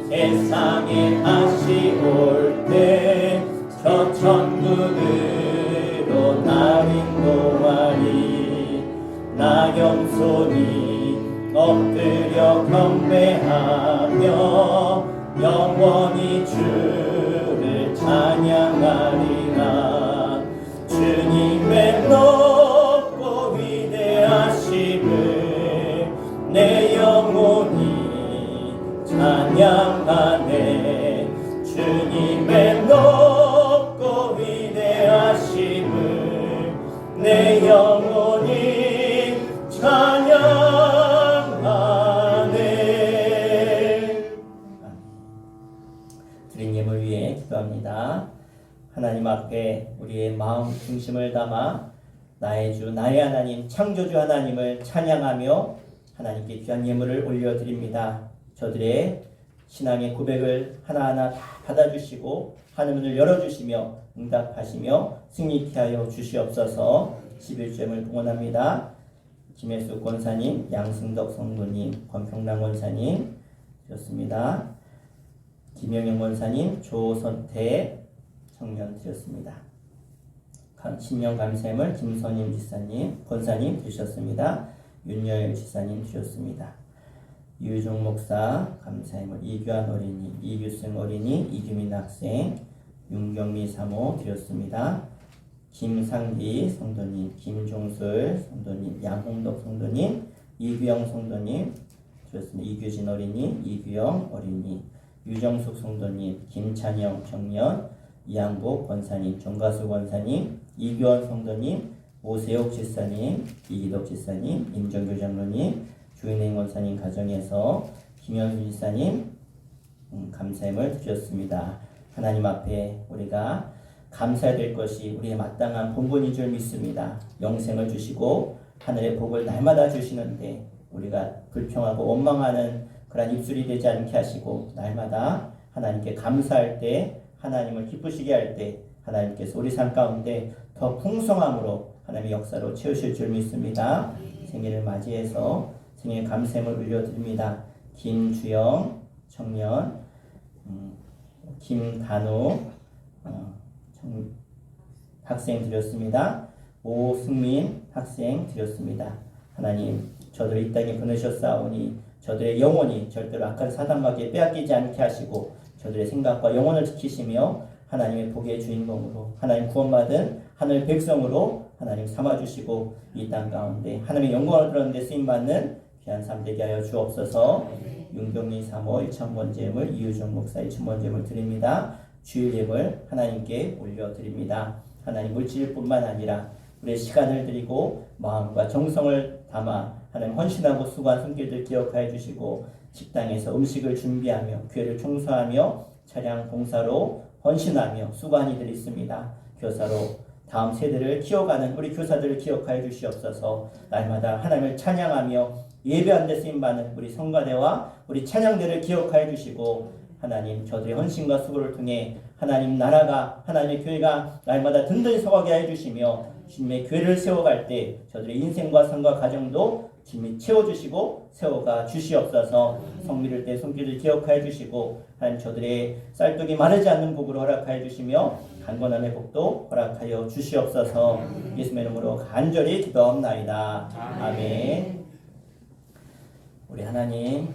세상에 다시 올 때 저 천국으로 날 인도하리. 나 겸손히 엎드려 경배하며 영원히 주를 찬양하리라. 주님의 높고 위대하심을 내 영혼이 찬양하네. 주님의 높고 위대하심을 내 영혼이 찬양하네. 드린 예물 위해 기도합니다. 하나님 앞에 우리의 마음 중심을 담아 나의 주 나의 하나님 창조주 하나님을 찬양하며 하나님께 귀한 예물을 올려드립니다. 저들의 신앙의 고백을 하나하나 다 받아주시고 하늘문을 열어주시며 응답하시며 승리케 하여 주시옵소서. 11주임을 봉헌합니다. 김혜숙 권사님, 양승덕 성도님, 권평남 권사님 드렸습니다. 김영영 권사님, 조선태 청년 드렸습니다. 신명 감사함을 김선임 지사님, 권사님 드셨습니다. 윤여일 지사님 드렸습니다. 유종 목사 감사함을 이규환 어린이, 이규승 어린이, 이규민 학생, 윤경미 사모 드렸습니다. 김상기 성도님, 김종술 성도님, 양홍덕 성도님, 이규영 성도님 드렸습니다. 이규진 어린이, 이규영 어린이, 유정숙 성도님, 김찬영 청년, 이양복 권사님, 정가수 권사님, 이규원 성도님, 오세옥 지사님, 이기덕 지사님, 임정규 장로님, 주인행 권사님 가정에서 김현수 지사님 감사함을 드렸습니다. 하나님 앞에 우리가 감사해야 될 것이 우리의 마땅한 본분인 줄 믿습니다. 영생을 주시고 하늘의 복을 날마다 주시는데 우리가 불평하고 원망하는 그런 입술이 되지 않게 하시고 날마다 하나님께 감사할 때, 하나님을 기쁘시게 할 때 하나님께서 우리 삶 가운데 더 풍성함으로 하나님의 역사로 채우실 줄 믿습니다. 생일을 맞이해서 생일 감사함을 올려드립니다. 김주영 청년, 김단우 학생 드렸습니다. 오승민 학생 드렸습니다. 하나님, 저들을 이 땅에 보내셨사오니 저들의 영혼이 절대로 악한 사단마귀에 빼앗기지 않게 하시고 저들의 생각과 영혼을 지키시며 하나님의 복의 주인공으로 하나님 구원받은 하늘 백성으로 하나님 삼아주시고 이 땅 가운데 하나님의 영광을 드러내는 데 쓰임받는 귀한 삶 되게 하여 주옵소서. 윤경리 사모 1,000번 제물, 이유정 목사 1,000번 제물 드립니다. 주일 예물 하나님께 올려드립니다. 하나님 물질뿐만 아니라 우리의 시간을 드리고 마음과 정성을 담아 하나님 헌신하고 수고한 손길들 기억하여 주시고 식당에서 음식을 준비하며 교회를 청소하며 차량 봉사로 헌신하며 수고한 이들이 있습니다. 교사로 다음 세대를 키워가는 우리 교사들을 기억하여 주시옵소서. 날마다 하나님을 찬양하며 예배하는 데 쓰임받는 우리 성가대와 우리 찬양대를 기억하여 주시고 하나님 저들의 헌신과 수고를 통해 하나님 나라가 하나님의 교회가 날마다 든든히 서가게 해주시며 주님의 교회를 세워갈 때 저들의 인생과 삶과 가정도 주님이 채워주시고 세워가 주시옵소서. 성미를 때 손길을 기억하여 주시고 하나님 저들의 쌀떡이 마르지 않는 복으로 허락하여 주시며 강건함의 복도 허락하여 주시옵소서. 예수님의 이름으로 간절히 기도합나이다. 아멘. 우리 하나님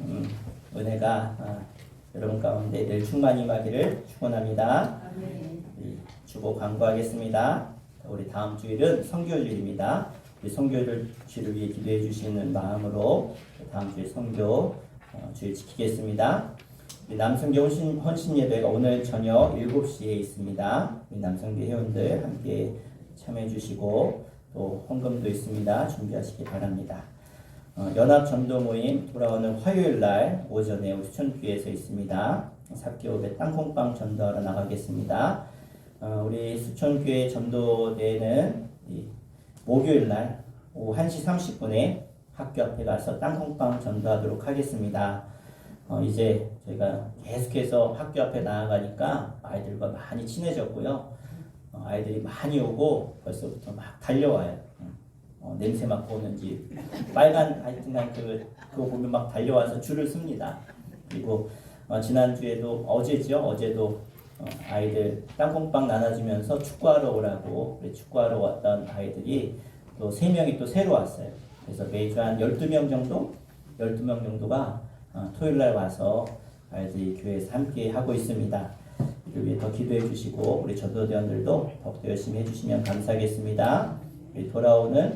은혜가 여러분 가운데 늘 충만히 임하기를 축원합니다. 우리 주보 광고하겠습니다. 우리 다음 주일은 선교주일입니다. 우리 선교주일을 위해 기도해 주시는 마음으로 다음 주에 선교 주일 지키겠습니다. 우리 남성교 헌신 예배가 오늘 저녁 7시에 있습니다. 우리 남성교 회원들 함께 참여해 주시고 또 헌금도 있습니다. 준비하시기 바랍니다. 연합 전도 모임 돌아오는 화요일 날 오전에 우리 수천교회에서 있습니다. 삭개업에 땅콩빵 전도하러 나가겠습니다. 우리 수천교회 전도대회는 목요일 날 오후 1시 30분에 학교 앞에 가서 땅콩빵 전도하도록 하겠습니다. 이제 저희가 계속해서 학교 앞에 나아가니까 아이들과 많이 친해졌고요. 아이들이 많이 오고 벌써부터 막 달려와요. 냄새 맡고 오는지 빨간 하여튼간 그거 보면 막 달려와서 줄을 씁니다. 그리고 지난주에도 어제도 아이들 땅콩빵 나눠주면서 축구하러 오라고 축구하러 왔던 아이들이 또 3명이 또 새로 왔어요. 그래서 매주 한 12명 정도가 토요일날 와서 아이들이 교회에서 함께 하고 있습니다. 이를 위해 더 기도해 주시고 우리 전도대원들도 더욱더 열심히 해주시면 감사하겠습니다. 우리 돌아오는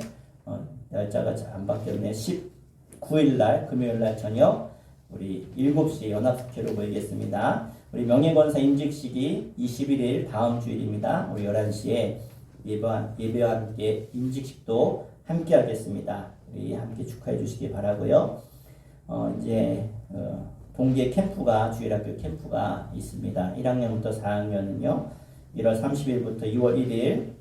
날짜가 안 바뀌었네. 19일날 금요일날 저녁 우리 7시 연합숙회로 모이겠습니다. 우리 명예권사 임직식이 21일 다음 주일입니다. 우리 11시에 예배와 함께 임직식도 함께 하겠습니다. 우리 함께 축하해 주시기 바라고요. 이제 동계 캠프가 주일학교 캠프가 있습니다. 1학년부터 4학년은요. 1월 30일부터 2월 1일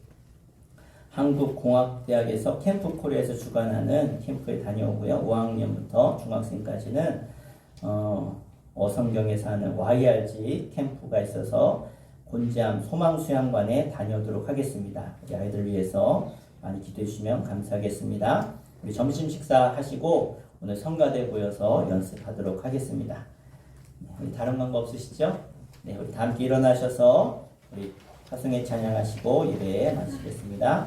한국공학대학에서 캠프 코리아에서 주관하는 캠프에 다녀오고요. 5학년부터 중학생까지는 어성경에서 하는 YRG 캠프가 있어서 곤지암 소망수양관에 다녀오도록 하겠습니다. 우리 아이들 위해서 많이 기도해 주시면 감사하겠습니다. 우리 점심 식사 하시고 오늘 성가대 모여서 연습하도록 하겠습니다. 우리 다른 방법 없으시죠? 네, 우리 다 함께 일어나셔서 우리 화성에 찬양하시고 예배 마치겠습니다.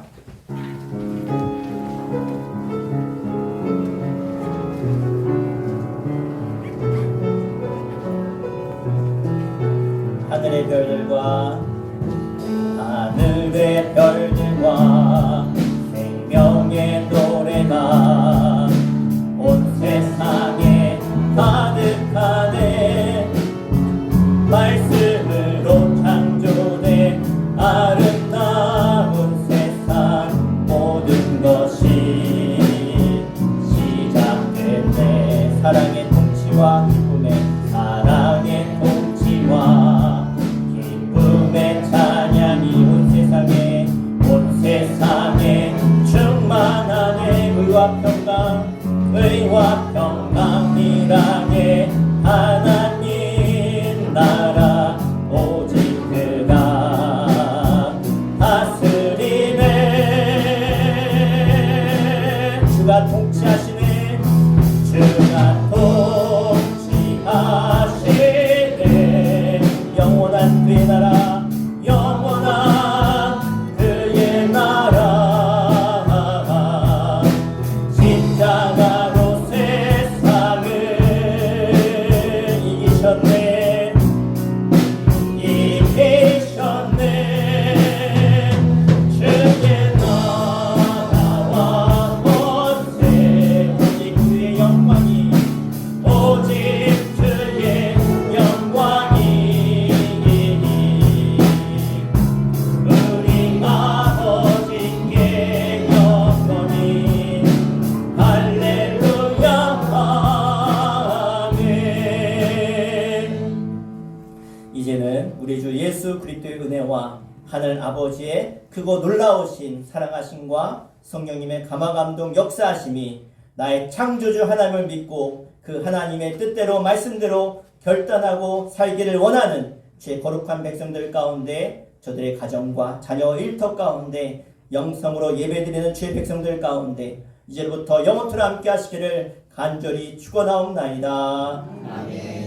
하늘의 별들과 생명의 노래가 온 세상에 가득하네. 말씀으로 창조된 아름다운 세상 모든 것이 시작됐네. 사랑의 통치와 기쁨의 찬양이 온 세상에 충만하네. 의와 평강이라네. 하나님 나라 오직 그가 다스리네. 주가 통치하시네. 영원한 그의 나라, 영원한 그의 나라. 십자가로 세상을 이기셨네. 주의 나라와 권세 오직 그의 영광이 이제는 우리 주 예수 그리스도의 은혜와 하늘 아버지의 크고 놀라우신 사랑하심과 성령님의 감화감동 역사하심이 나의 창조주 하나님을 믿고 그 하나님의 뜻대로 말씀대로 결단하고 살기를 원하는 주의 거룩한 백성들 가운데, 저들의 가정과 자녀 일터 가운데, 영성으로 예배드리는 주의 백성들 가운데 이제부터 영원토록 함께 하시기를 간절히 축원하옵나이다. 아멘.